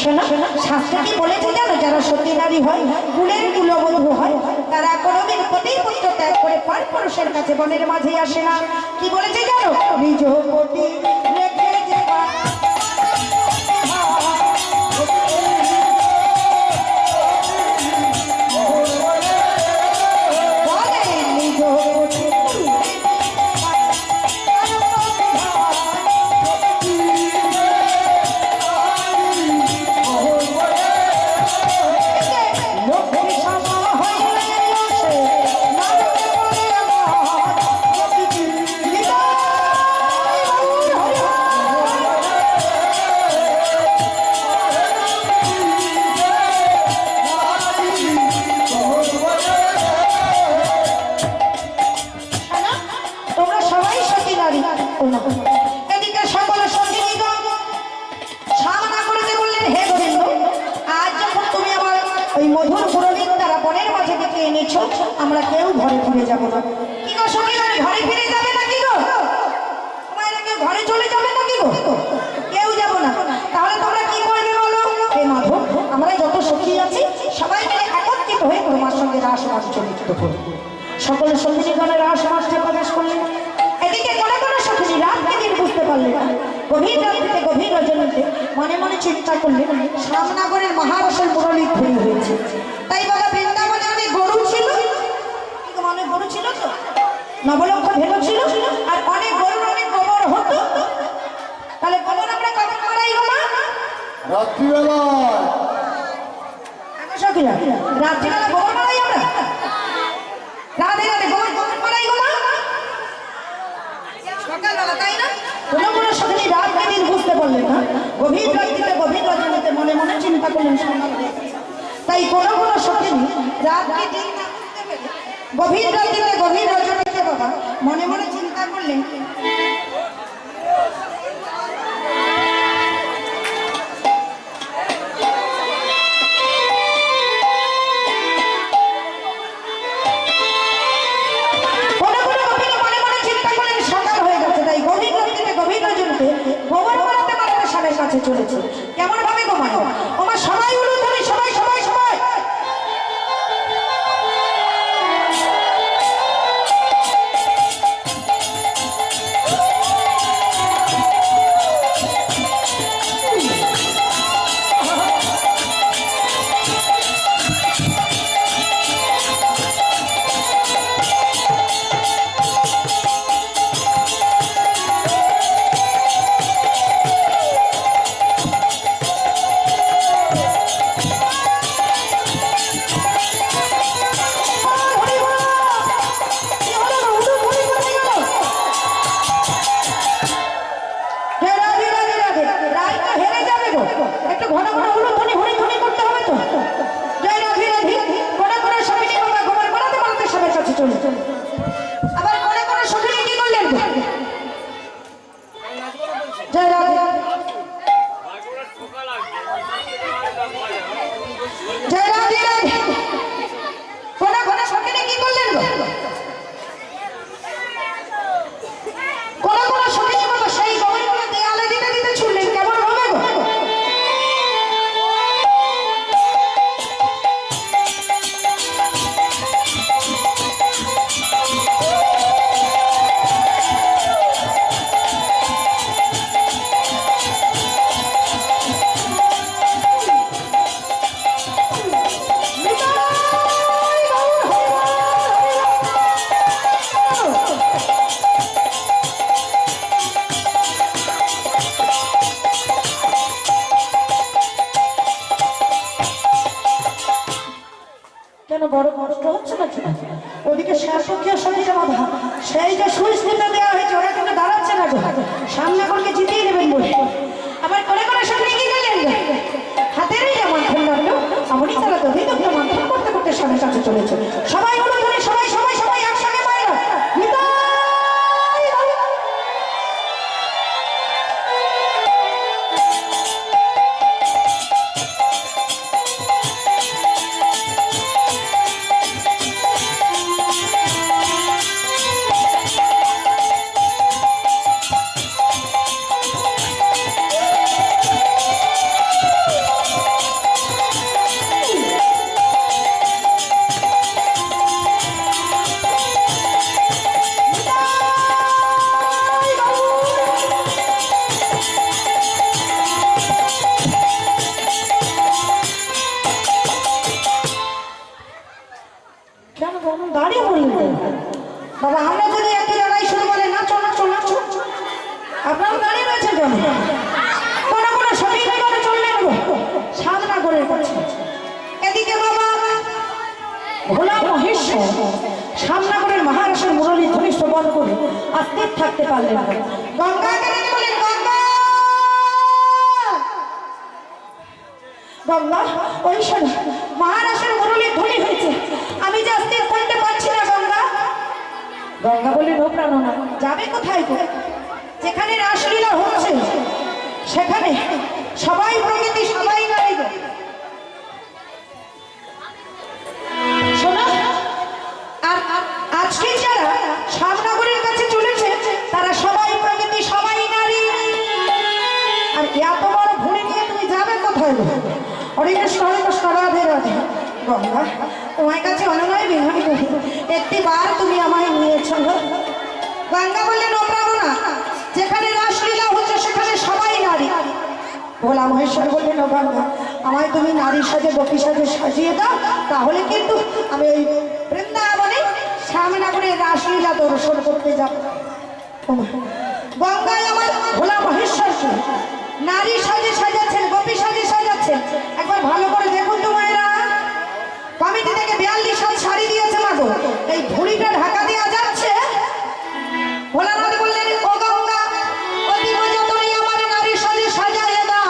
শোনো শাস্ত্রে কি বলেছে জানো? যারা সতীধারী হয় কুলের কুলবধূ হয় তারা কোনোদিন পতি পুত্র ত্যাগ করে পর পুরুষের কাছে বনের মাঝে আসে না। কি বলেছে জানো? নিজ পতি রেখে যে এদিকে সকল সঙ্গীগণ সামনা করতে বললেন হে গোবিন্দ আজ যখন তুমি আমার ওই মধুর পুরোহিত দ্বারা বনের মাঝে ডেকে এনেছ আমরা কেউ ঘরে ফিরে যাব না। কি গো সঙ্গীগণ ঘরে ফিরে যাবে নাকি গো? তোমরা কেউ ঘরে চলে যাবে নাকি গো? কেউ যাব না। তাহলে তোমরা কি করবে বলো? হে মাধব আমরা যত সখী আছি সবাই মিলে একত্রিত হয়ে তোমার সঙ্গে রাসমাস চলিত করব। সকল সঙ্গীগণের রাসমাসে প্রবেশ করলেন। এদিকে কোনো কোনো সখী রাতকে দিন বুঝতে পারলেন না। গভীর রাত্রিতে গভীর রজনীতে মনে মনে চিন্তা করলেন শ্যামনগরের মহারসের মুরলী তৈরি হয়েছে। তাই বাবা বৃন্দাবনে অনেক গরু ছিল, অনেক গরু ছিল তো নবলক্ষ ভেলো ছিল আর অনেক গরুর অনেক গোবর হতো। তাহলে গোবর আমরা কখন মারাই গো মা? রাত্রিবেলা। সখীরা রাত্রিবেলা গোবর মারাই আমরা? রাধে রাধে গোবর মারাই গো মা সকালবেলা, তাই না? কোনো কোনো সখী রাতকে দিন বুঝতে পারলেন না। গভীর রাত্রিতে গভীর রজনীতে মনে মনে চিন্তা করলেন তাই কোনো কোনো সখী রাতকে দিন না বুঝতে পেরে গভীর রাত্রিতে গভীর রজনীতে বাবা মনে মনে চিন্তা করলেন কাছে চলেছে। কেমন ভাবে ঘুমায় ওমা সবাই উঠুন ধরে সবাই সবাই সবাই কেন বড় কষ্ট হচ্ছে না? ওদিকে শাসকীয় সমিতি বাধা, সেই যে সুইচ নিতে দেওয়া হয়েছে ওরা কিন্তু দাঁড়াচ্ছে না, সামনে করকে জিতিয়ে নেবেন বলে। আবার করে করে সামনে এগিয়ে গেলেন, হাতেরই যেমন ফোন লাগলো এমনই তারা দধিদগ্ধ মন্থন করতে করতে সামনে কাছে চলেছে। সবাই হলো ধরে, সবাই সবাই সবাই একসঙ্গে পায়রা দাঁড়িয়ে বললেন। বাবা আমরা যদি একই লড়াই শুরু করে নাচো নাচো নাচো, আপনারা দাঁড়িয়ে রয়েছেন কেন? কোনো কোনো সবই করে চললেন সাধনা করে করছে। এদিকে বাবা ভোলা মহেশ্বর সামনাগরের মহারাষ্ট্রের মুরলী ধ্বনি শ্রবণ করে আর স্থির থাকতে পারলেন না। গঙ্গাকে ডেকে বললেন, গঙ্গা গঙ্গা ওই শোনো মহারাষ্ট্রের মুরলীর ধ্বনি হয়েছে, আমি যে স্থির করতে পারছি না গঙ্গা। গঙ্গা বললেন, ও প্রাণনা যাবে কোথায় গো? যেখানে রাসলীলা হচ্ছে সেখানে সবাই প্রকৃতি সবাই নারী গো। শোনো, আর আজকে যারা সামনাগরের কাছে চলেছে তারা সবাই প্রকৃতি সবাই নারী। আর এত বড় ভুঁড়ি নিয়ে তুমি যাবে কোথায় গো? হরে কৃষ্ণ হরে কৃষ্ণ রাধে রাধে। গঙ্গা তোমার কাছে অনুনয় বিনয় করি, একটি বার তুমি আমায় নিয়েছ। গঙ্গা বললেন, ও প্রাণনা যেখানে রাসলীলা হচ্ছে সেখানে সবাই নারী। ভোলা মহেশ্বর বললেন, ও গঙ্গা আমায় তুমি নারী সাজে গোপী সাজে সাজিয়ে দাও, তাহলে কিন্তু আমি ওই বৃন্দাবনে শ্যামনগরে রাসলীলা দর্শন করতে যাব। গঙ্গায় আমার ভোলা মহেশ্বরকে নারী সাজে সাজাচ্ছেন, গোপী সাজে সাজাচ্ছেন। একবার ভালো করে দেখুন তো মায়েরা, কমিটি থেকে 42 হাত শাড়ি দিয়েছে মাগো, এই ভুঁড়িটা ঢাকা দেওয়া যাচ্ছে। ভোলানাথ বললেন, ও গঙ্গা অতি যতনে আমার নারী সাজে সাজাইয়ে দাও।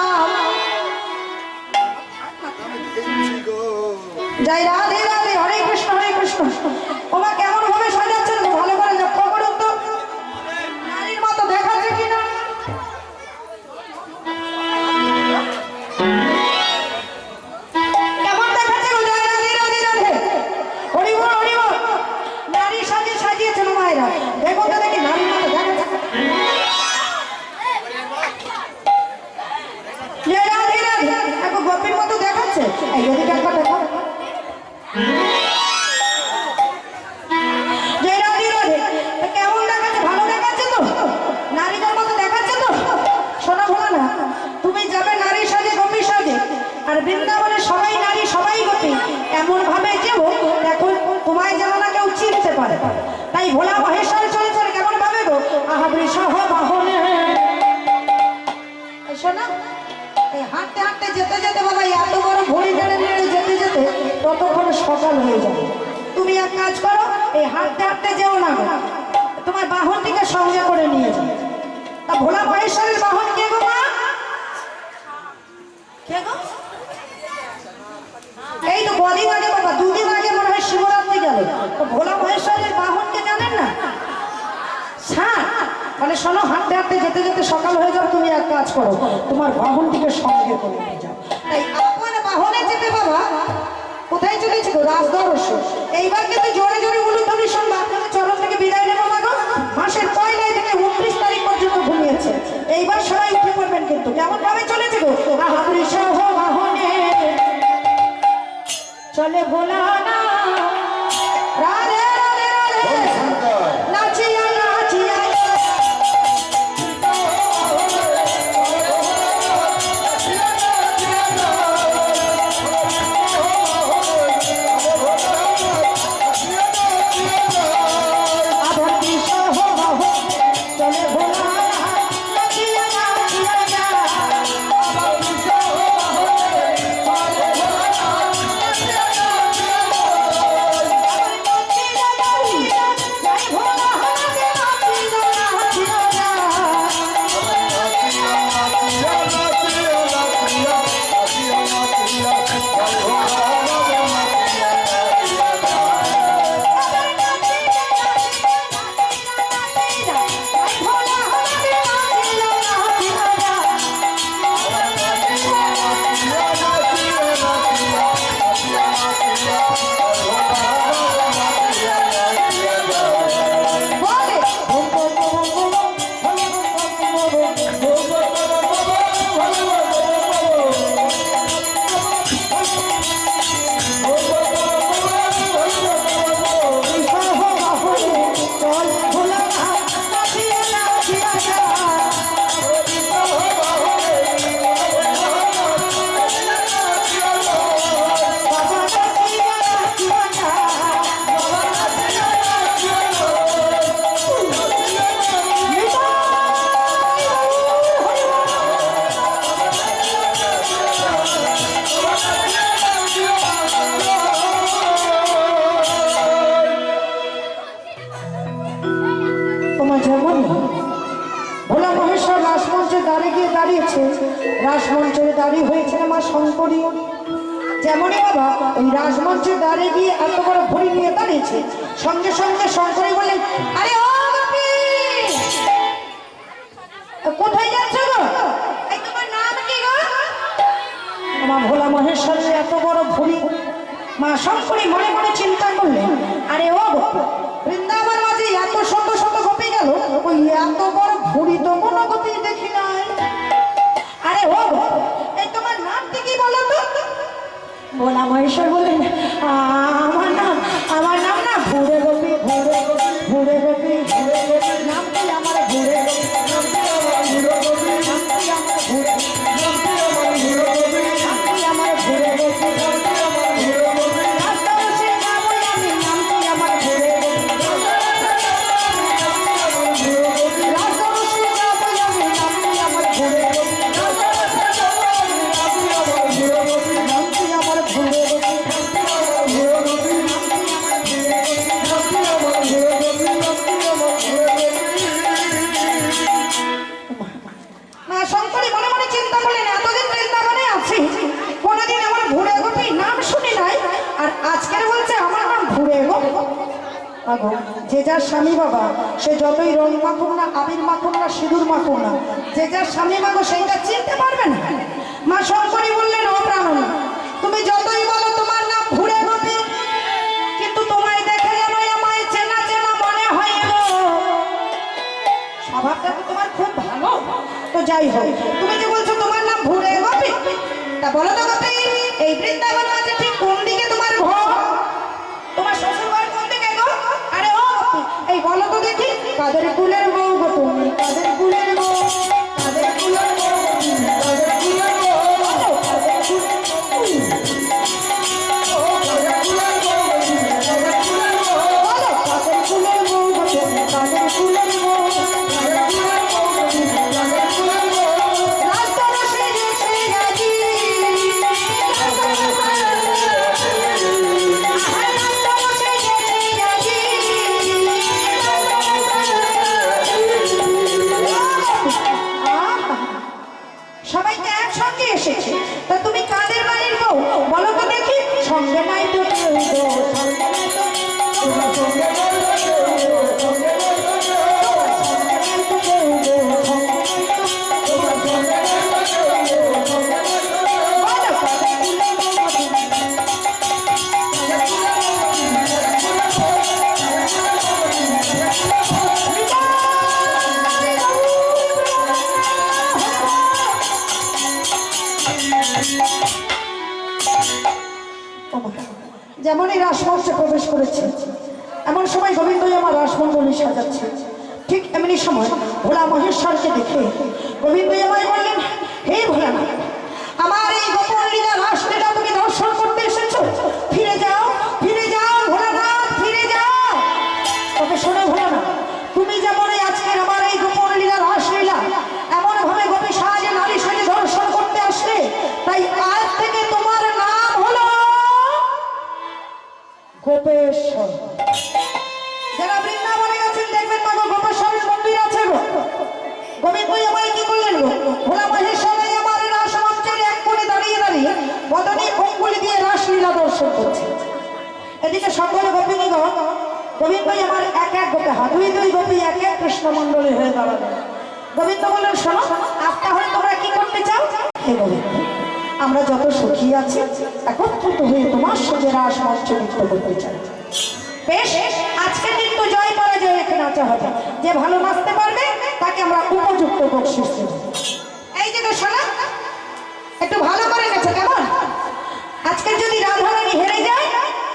জয় রাধে রাধে, হরে কৃষ্ণ হরে কৃষ্ণ। ওমা কেমন ভাবে সাজাচ্ছেন ভালো করে লক্ষ্য করুন তো, নারীর মতো দেখাচ্ছে কিনা। কেমন দেখাচ্ছে গো? জয় রাধে রাধে রাধে, হরি বল হরি বল। নারী সাজে সাজিয়েছেন মায়েরা, দেখুন তো দেখি নারীর মতো দেখাচ্ছে। জয় রাধে রাধে, এক গোপীর মতো দেখাচ্ছে। এই এদিকে একবার দেখো। জয় রাধে রাধে, কেমন দেখাচ্ছে? ভালো দেখাচ্ছে তো? নারীদের মতো দেখাচ্ছে তো? শোনা ভোলা না, তুমি যাবে নারী সাজে গোপী সাজে, আর বৃন্দাবনে সবাই নারী সবাই গোপী, এমন ভাবে যেও দেখো তোমায় যেন না কেউ চিনতে পারে। তাই ভোলা মহেশ্বর চলেছে কেমন ভাবে গো? আহা বৃষহ বাহনে। শোনা, এই হাঁটতে হাঁটতে যেতে যেতে বাবা এত বড় ভুঁড়ি নেড়ে নেড়ে যেতে যেতে ততক্ষণ সকাল হয়ে যাবে। তুমি এক কাজ করো, এই হাঁটতে হাঁটতে যেও না গো, তোমার বাহনটিকে সঙ্গে করে নিয়ে যাও। তা ভোলা মহেশ্বরের বাহন কে গো মা? কে গো? এই তো কদিন আগে বাবা, দুদিন আগে মনে হয় শিবরাত্রি গেল, তো ভোলা মহেশ্বরের বাহনকে জানেন না? ষাঁড়। মানে শোনো, হাঁটতে হাঁটতে যেতে যেতে সকাল হয়ে যাবে, তুমি এক কাজ করো, তোমার বাহনটিকে সঙ্গে করে নিয়ে যাও। তাই আপনার বাহনে যেতে বাবা কোথায় চলেছে গো? রাজদর্শ। এইবার কিন্তু জোরে জোরে উলুধ্বনি শুনবা, আপনাদের চরণ থেকে বিদায় নেবো না গো। মাসের 1 থেকে 29 তারিখ পর্যন্ত ঘুমিয়েছে, এইবার সবাই উঠে পড়বেন কিন্তু। কেমন ভাবে চলেছে গো? আহা বৃষহ বাহনে চলে ভোলা না, রাধে রাধে রাধে, নাচিয়া নাচিয়া। রাসমঞ্চে দাঁড়িয়ে হয়েছিল মা শঙ্করী। যেমনই বাবা ওই রাজমঞ্চে দাঁড়িয়ে গিয়ে এত বড় ভরি নিয়ে দাঁড়িয়েছে, সঙ্গে সঙ্গে শঙ্করী বললেন, আরে ও গোপী, কোথায় যাচ্ছ গো? এই তোমার নাম কি গো? আমার ভোলা মহেশ্বরের এত বড় ভরি। মা শঙ্করী মনে মনে চিন্তা করলেন, আরে ও বৃন্দাবন মাঝে এত শত শত গোপী গেল, ওই এত বড় ভরি তো কোনো গোপী দেখি নাই। আরে ও এই তোমার নামটি কি বলো তো? ভোলা মহেশ্বর বললেন, আমার নাম না ভুরে গোপী, ভুরে গোপী, ভুরে গোপী, ভুরে গোপী, নামটি আমার ভুরে গোপী, নামটি আমার ভুরে গোপী, নামটি আমার ভুরে, নামটি আমার ভুরে গোপী, নামটি আমার ভুরে গোপী, নামটি আমার ভুরে গোপী, রাজদর্শে যাবো আমি, নামটি আমার ভুরে গোপী, রাজদর্শে যাবো আমি, নামটি আমার ভুরে গোপী, নামটি আমার ভুরে গোপী। মা শঙ্করী মনে মনে চিন্তা করলেন, এতদিন বৃন্দাবনে আছি, কোনোদিন আমার ভুরে গোপী নাম শুনি নাই, আর আজকের বলছে আমার নাম ভুরে গোপী। যে যার স্বামী বাবা, সে যতই রং মাখুন না, আবির মাখুন না, সিঁদুর মাখুন না, যে যার স্বামী মাগো সেইটা চিনতে পারবে না। মা শঙ্করী বললেন, ও প্রাণনা, তুমি যতই বলো তোমার নাম ভুরে গোপী, কিন্তু তোমায় দেখে যেন আমায় চেনা চেনা মনে হয় গো। স্বভাবটা তো তোমার খুব ভালো, তো যাই হোক, তুমি যে বলছো তোমার নাম ভুরে গোপী, তা বলো তো গোপী, এই বৃন্দাবন মাঝে ঠিক কোন দিকে তোমার ঘর? তোমার শ্বশুর বাড়ি কোন দিকে গো? আরে ও গোপী, এই বলো তো দেখি, কাদের কুলের বউ গো তুমি, কাদের কুলের বউ, কাদের কুলের বউ, কাদের কুলের বউ, বলো কাদের কুলের বউ, ও কাদের কুলের বউ, কাদের কুলের বউ, বলো কাদের কুলের বউ গো তুমি, কাদের কুলের বউ, কাদের কুলের বউ গো তুমি, কাদের কুলের বউ, রাজদর্শে যেতে রাজি, সবাইকে একসঙ্গে এসেছে, তা তুমি কাদের বাড়ির বউ বলো তো দেখি? সঙ্গে নাই তো কেউ গো, সঙ্গে নাই তো, তোমার সঙ্গে নাই তো কেউ গো, সঙ্গে নাই তো কেউ, সঙ্গে নাই তো কেউ গো, সঙ্গে নাই তো, তোমার সঙ্গে নাই তো কেউ গো, সঙ্গে নাই তো কেউ, বলো কাদের কুলের বউ গো তুমি, কাদের কুলের বউ, কাদের কুলের বউ, কাদের কুলের বউ, যেমনই রাসমঞ্চে প্রবেশ করেছে, এমন সময় গোবিন্দই আমার রাসমণ্ডলী সাজাচ্ছে। ঠিক এমনি সময় ভোলা মহেশ্বরকে দেখে গোবিন্দই আমায় বললেন, হে ভোলানাথ, আমার এই গোপন লীলা রাসলীলা তুমি দর্শন করতে এসেছো, ফিরে যাও, ফিরে যাও ভোলানাথ, ফিরে যাও। তবে শোনো ভোলানাথ, তুমি যেমন আজকের আমার এই গোপন লীলা রাসলীলা এমন ভাবে গোপী সাজে নারী সাজে দর্শন করতে আসলে, তাই আজ থেকে তোমার নাম হলো গোপেশ্বর। যারা বৃন্দাবনে গেছেন দেখবেন না গো, গোপেশ্বরের মন্দির আছে গো। গোবিন্দই আমায় কি করলেন গো, ভোলা মহেশ্বরে আমার রাসমঞ্চের এক কোণে দাঁড়িয়ে দাঁড়িয়ে বদনে অঙ্গুলি দিয়ে রাসলীলা দর্শন করছে। এদিকে সকল গোপীগণ, গোবিন্দই আমার এক এক গোপে হাত, দুই দুই গোপী এক এক কৃষ্ণমণ্ডলী হয়ে দাঁড়াবে। গোবিন্দ বললেন, শোনো, আজকে হলে তোমরা কি করতে চাও? হে গোবিন্দ, আমরা যত সুখী আছি একত্রিত হয়ে তোমার সাথে রাসমঞ্চ নৃত্য করতে চাই। বেশ, আজকে নৃত্য জয় পরাজয় রেখে নাচা হবে, যে ভালো নাচতে পারবে তাকে আমরা উপযুক্ত বকশিশ দেব। এই যে শোনা, একটু ভালো করে নেছে কেমন? আজকে যদি রাধারানী হেরে যায়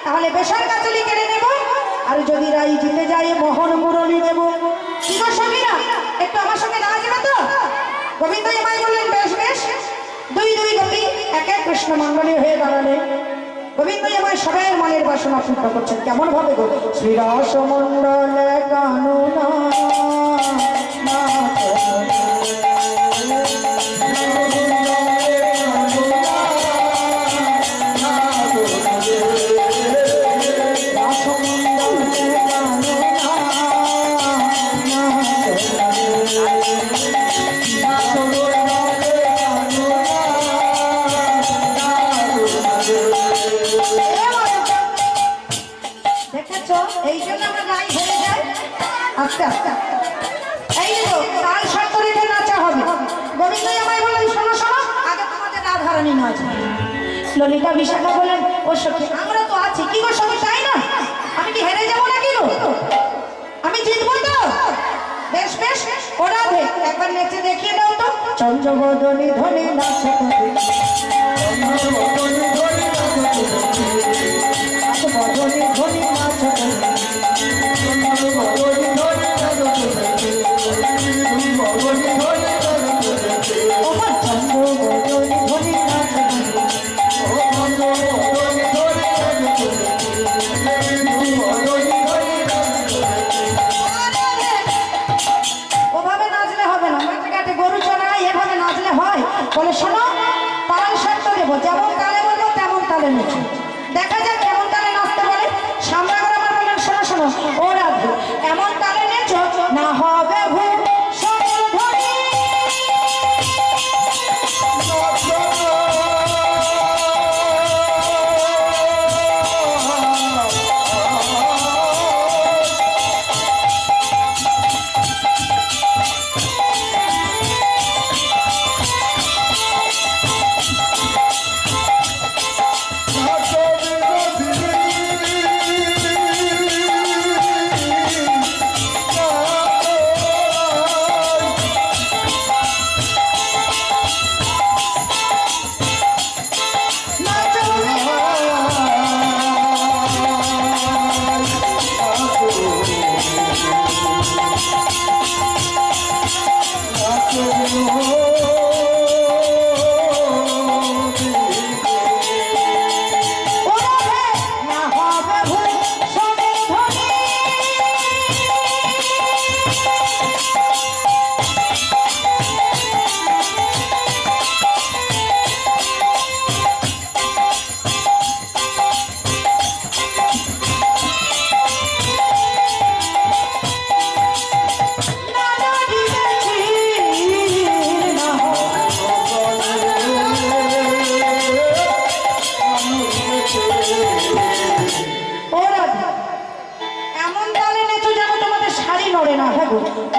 তাহলে বেশার কাচলি কেড়ে নেব, আর যদি রাই জিতে যায় মোহন মুরলী নেব। কি গো সখীরা, একটু আমার সঙ্গে নাচবে তো? গোবিন্দ আমায় বললেন, বেশ বেশ। দুই দুই গোপী এক এক কৃষ্ণ মণ্ডলী হয়ে দাঁড়ালে গোবিন্দ আমায় সবাই মনের বাসনা পূর্ণ করছেন। কেমন ভাবে গো? শ্রীরস মণ্ডলে কানুনা আস্তে আস্তে। এই দেখো তাল শর্ত রেখে নাচা হবে। গোবিন্দই আমায় বললেন শোনো শোনো, আগে তোমাদের রাধারানী নাচ। ললিতা বিশাখা বলেন ও সখী আমরা তো আছি, কি গো সবাই তাই না? আমি কি হেরে যাবো নাকি গো? আমি জিতবো তো? বেশ বেশ, ও রাধে একবার নেচে দেখিয়ে দাও তো। চন্দ্রবদনী ধনী নাচে বদনী ধনী নাচে বলে শোনো, তাল শর্ত দেবো, যেমন তালে বলবো তেমন তালে নেচো। দেখা যাক কেমন তালে নাচতে বলে। সামনে করে আমার বললেন শোনো শোনো, ও রাধে এমন তালে নেচো না হবে ভুল সকল ধনী।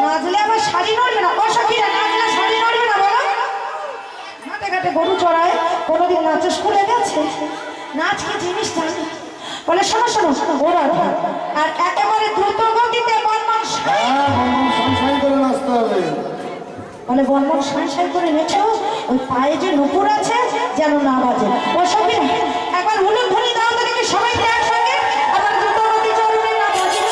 নাচলে আবার শাড়ি নড়বে না? অসখীরা নাচলে শাড়ি নড়বে না বলো? হাতে ঘাটে গরু চড়ায়, কোনোদিন নাচে স্কুলে গেছে? নাচ কি জিনিস জানে? বলে শোনো শোনো শোনো, ওরা আর একেবারে দ্রুত গতিতে বনমন সংসার করে নাচতে হবে। বলে বনমন সাঁই করে নেছো, ওই পায়ে যে নুপুর আছে যেন না বাজে। ও সখীরা একবার হুলুক ধরি দাও তো দেখি সবাই একসঙ্গে, আবার দ্রুত গতি চলবে না বাজে।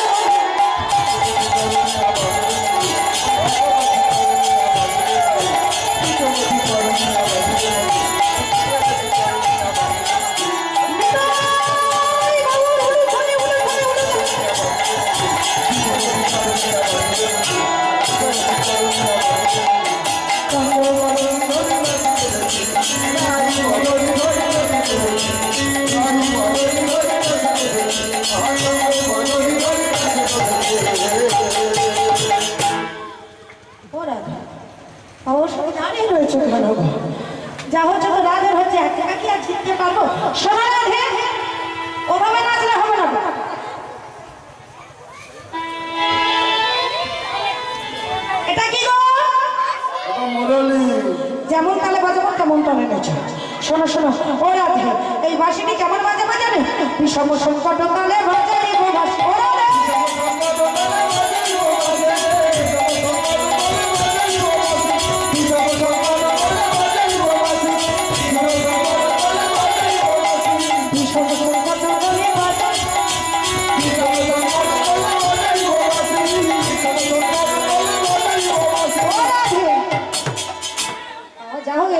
যা হচ্ছে তো রাধের হচ্ছে, একটা কি আর জিততে পারবো? শোনা রাধে, ওভাবে নাচলে হবে না। এটা কি গো? মুরলী যেমন তালে বাজাবো তেমন তালে নেচো। শোনো শোনো, ও রাধে এই বাঁশিটি কেমন বাজে বাজাবে? বিষম সংকট তালে বাজাই গো বাঁশি। ও রাধে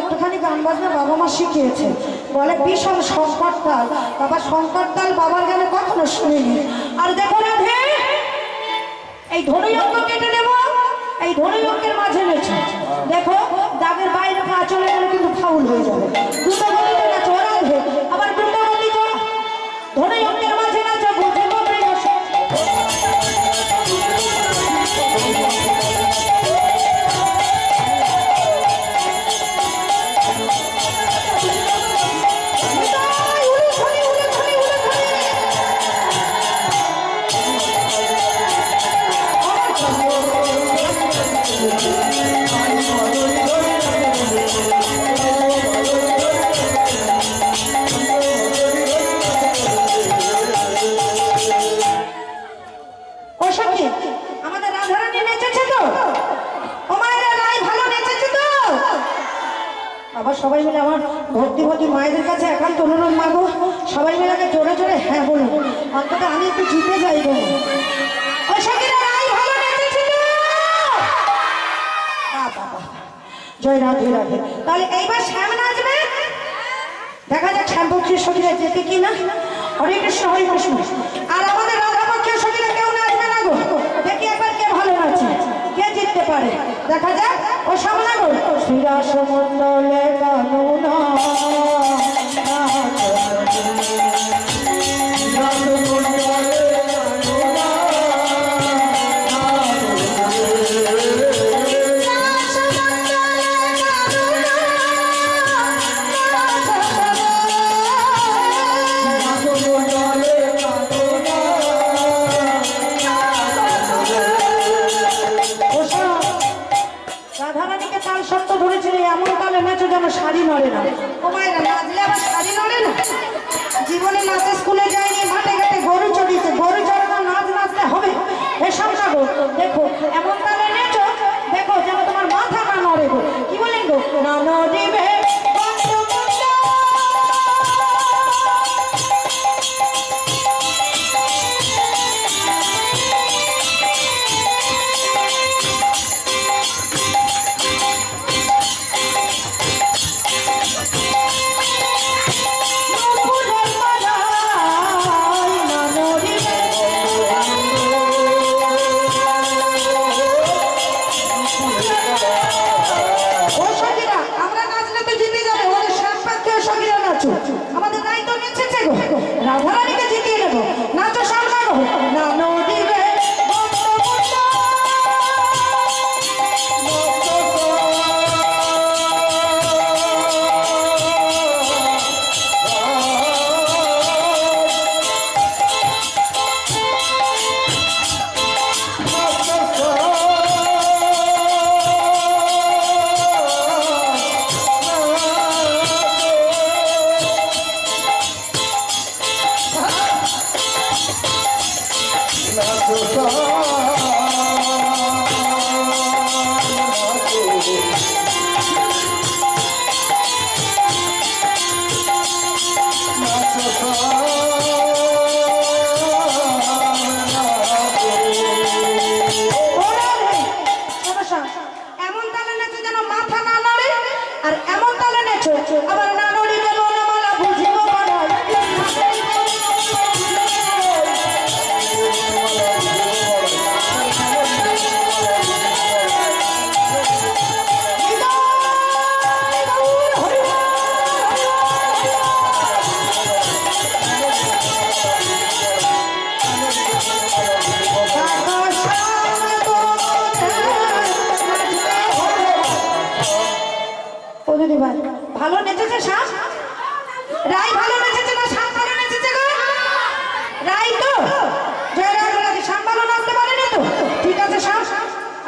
একটুখানি গান বাজনা বাবা মা শিখিয়েছে, বলে ভীষণ সংকট তাল। বাবা সংকট তাল বাবার গানে কখনো শুনিনি। আর দেখো রাধে, এই ধনী অঙ্ক কেটে নেব, এই ধনী অঙ্কের মাঝে নেছে দেখো, দাগের বাইরে পা চলে গেলে কিন্তু ফাউল হয়ে যাবে। দ্রুত গতিতে নাচো রাধে, আবার দ্রুত গতি চল, ধনী অঙ্কের মাঝে নাচো বুঝে বলবে বসে। বৌদি মায়েদের কাছে একান্ত অনুরোধ মাগো, সবাই মিলে আগে জোরে জোরে হ্যাঁ বলুন, অন্তত আমি একটু জিতে যাই গো। ওই সখীরা রাই ভালো নেচেছিল। বাবা, জয় রাধে রাধে। তাহলে এইবার শ্যাম নাচবে, দেখা যাক শ্যাম পক্ষের সখীরা যেতে কিনা। হরে কৃষ্ণ হরে কৃষ্ণ। আর আমাদের রাধা পক্ষের সখীরা কেউ নাচবে না গো, দেখি একবার কে ভালো নাচে, কে জিততে পারে, দেখা যাক। ও সামনে গো, শ্রীরাস মন্ডলে কানুনা রাধারানীকে তাল সত্য ধরেছিল, এমন তালে নাচো যেন শাড়ি নড়ে না। ও মায়েরা, নাচলে আবার শাড়ি নড়ে না? জীবনে নাচে স্কুলে যায়নি, মাঠে ঘাটে গরু চড়িয়েছে, গরু চড়ানো নাচ নাচলে হবে? এসব না গো, দেখো এমন তালে নেচো দেখো যেন তোমার মাথা না নড়ে গো। কি বলেন গো? না নড়িবে আমাদের রাই তো নেচেছে গো, রাধারানীকে জিতিয়ে দেবো। নাচো সামনে গো, না নদীবে এমন তালে নেচো যেন মাথা না নড়ে, আর এমন তালে নেচো আবার না নড়িবে বনমালা বুঝিব বড়াই। ভালো নেচেছে শ্যাম, রাই ভালো নেচেছে না শ্যাম ভালো নেচেছে গো? রাই তো জয় রাধে রাধে। শ্যাম ভালো নাচতে পারেনি তো? ঠিক আছে শ্যাম,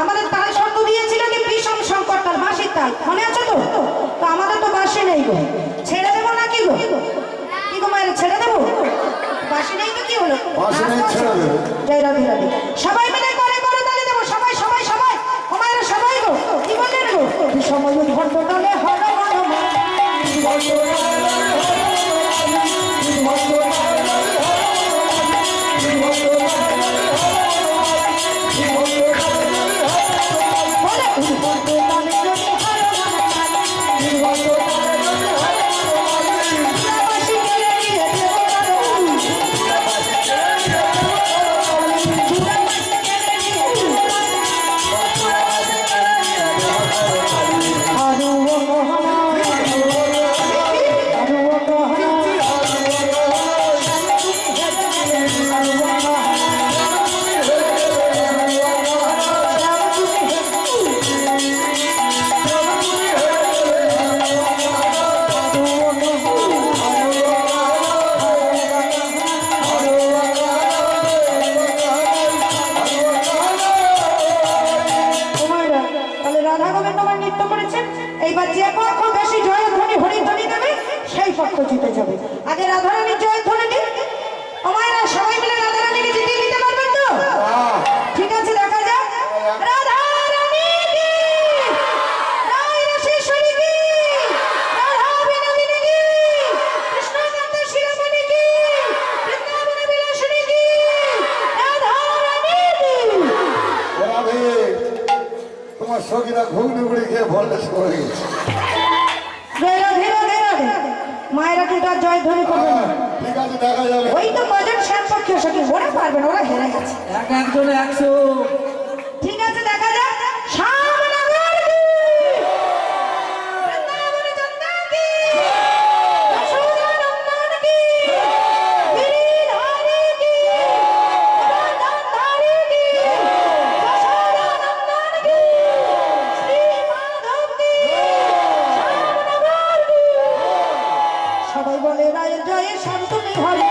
আমাদের তাল শর্ত দিয়েছিল কি বিষম সংকট তাল, বাঁশির তাল, মনে আছে তো? তো আমাদের তো বাঁশি নেই গো, ছেড়ে দেবো না কি গো? কি গো মায়ের, ছেড়ে দেবো? বাঁশি নেই তো কি হলো? জয় রাধে রাধে। সবাই মিলে করে করে তালি দেবো, সবাই সবাই সবাই। ও মায়েরা সবাই গো, কি বললেন গো? বিষম ঘন্ট তালে হর হর মা। Oh অভ্যাস করে গেছে। জয় রাধে রাধে রাধে। মায়েরা কিন্তু আর জয় ধ্বনি করবে না। ঠিক আছে, দেখা যাবে। ওই তো কজন শ্যামপক্ষী সখী, ওরা পারবে না, ওরা হেরে গেছে। একজনে 100। ঠিক আছে, দেখা যাক। শ্যামনগর কি? বৃন্দাবনে চন্দন কি? যশোদানন্দন কি? গিরিধারী কি? গোবর্ধনধারী কি? যশোদানন্দন কি? শ্রী মাধব কি? শ্যামনগর কি? সবাই বলে রায়ের জয়ে শান্তমি হরি।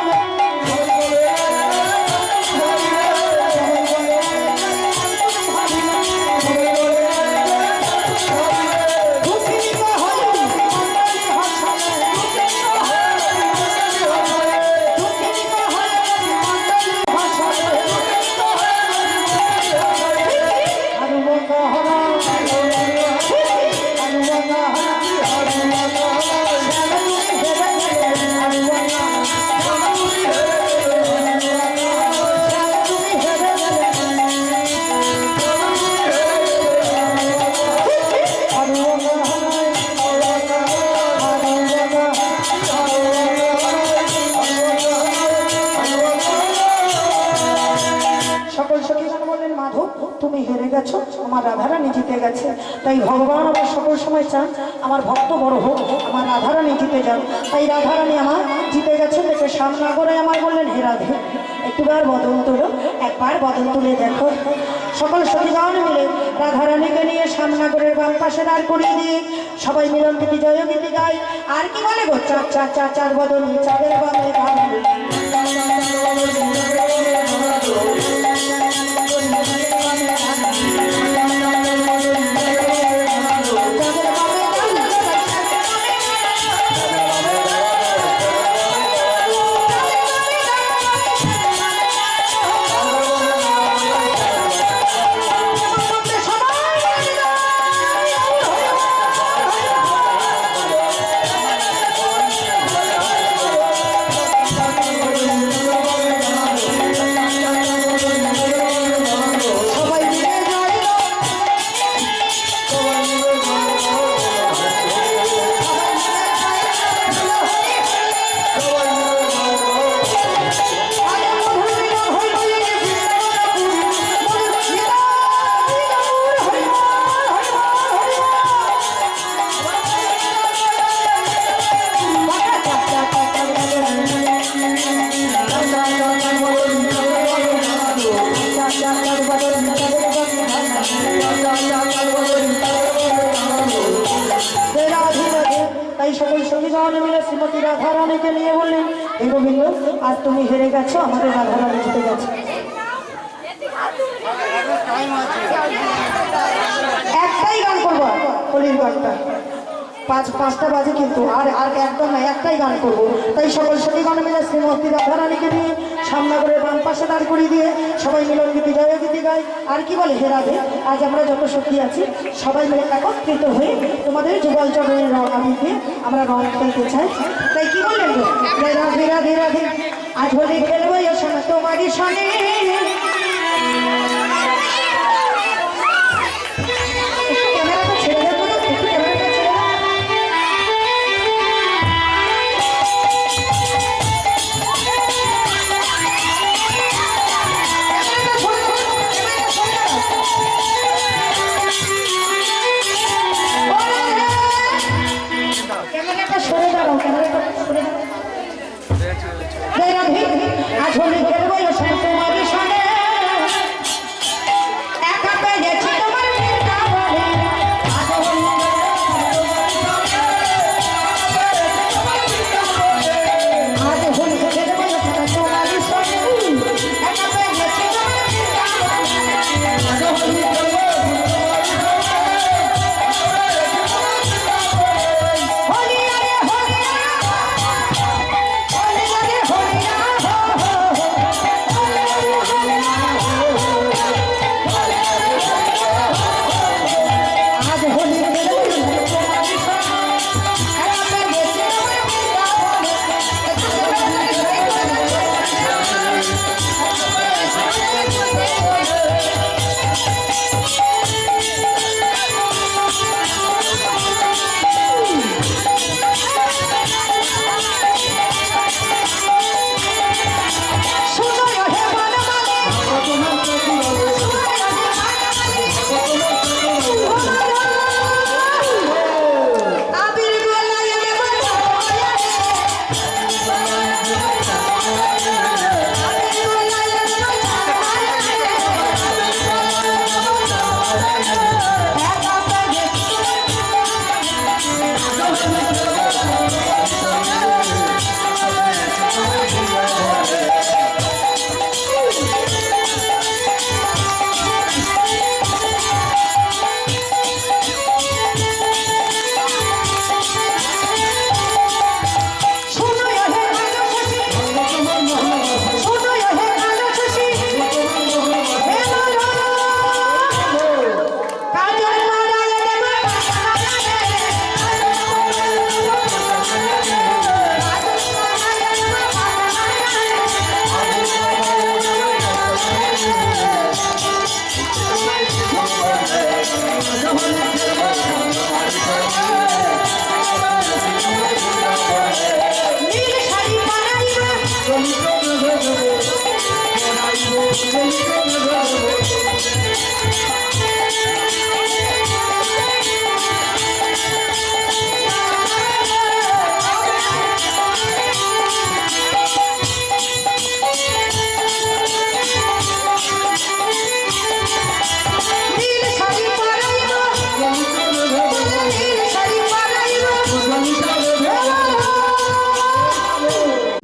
সকল সখীগণ বললেন, মাধব তুমি হেরে গেছো, আমার রাধারানী জিতে গেছে। তাই ভগবান আমার সকল সময় চান আমার ভক্ত বড় হোক, আমার রাধারানী জিতে যান। তাই রাধারানী আমার জিতে গেছে দেখে শ্যামনগরে আমায় বললেন, হে রাধে একটুবার বদন তোলো, একবার বদন তুলে দেখো। সকল সখীগণ মিলে রাধারানীকে নিয়ে শ্যামনগরের বাম পাশে দাঁড় করিয়ে দিয়ে সবাই মিলন গীতি জয় গীতি গায়। আর কি বলে গো, চার চার চার চার বদন চাঁদের বামে বামে। তাই সকল সঙ্গীগণ মিলে শ্রীমতী রাধারানীকে নিয়ে বললেন, হে গোবিন্দ আজ তুমি হেরে গেছো, আমাদের রাধারানী জিতে গেছে। একটাই গান করবো, হোলির গানটা। পাঁচটা বাজে কিন্তু, আর একদম না, একটাই গান করবো। তাই সকল সখীগণ মিলে শ্রীমতী রাধারানীকে নিয়ে শ্যামনগরের বাম পাশে দাঁড় করিয়ে দিয়ে সবাই মিলন গীতি জয় গীতি গায়। আর কি বলে, হে রাধে আজ আমরা যত সখী আছি সবাই মিলে একত্রিত হয়ে তোমাদের যুগল চরণের রং দিয়ে আমরা রং খেলতে চাই। তাই কি বললেন গো, রাধে রাধে রাধে আজ হোলি খেলবো শোনা তোমারই শোনে। ক্যামেরাটা ছেড়ে দেবো, একটু ক্যামেরাটা ছেড়ে দেবো। ক্যামেরাটা সরে দাঁড়াও, ক্যামেরাটা সরে দাঁড়াও। আজ হোলি খেলবো তোমারই শোনে।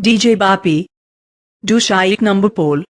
DJ Bapi. Du Shaik number pole.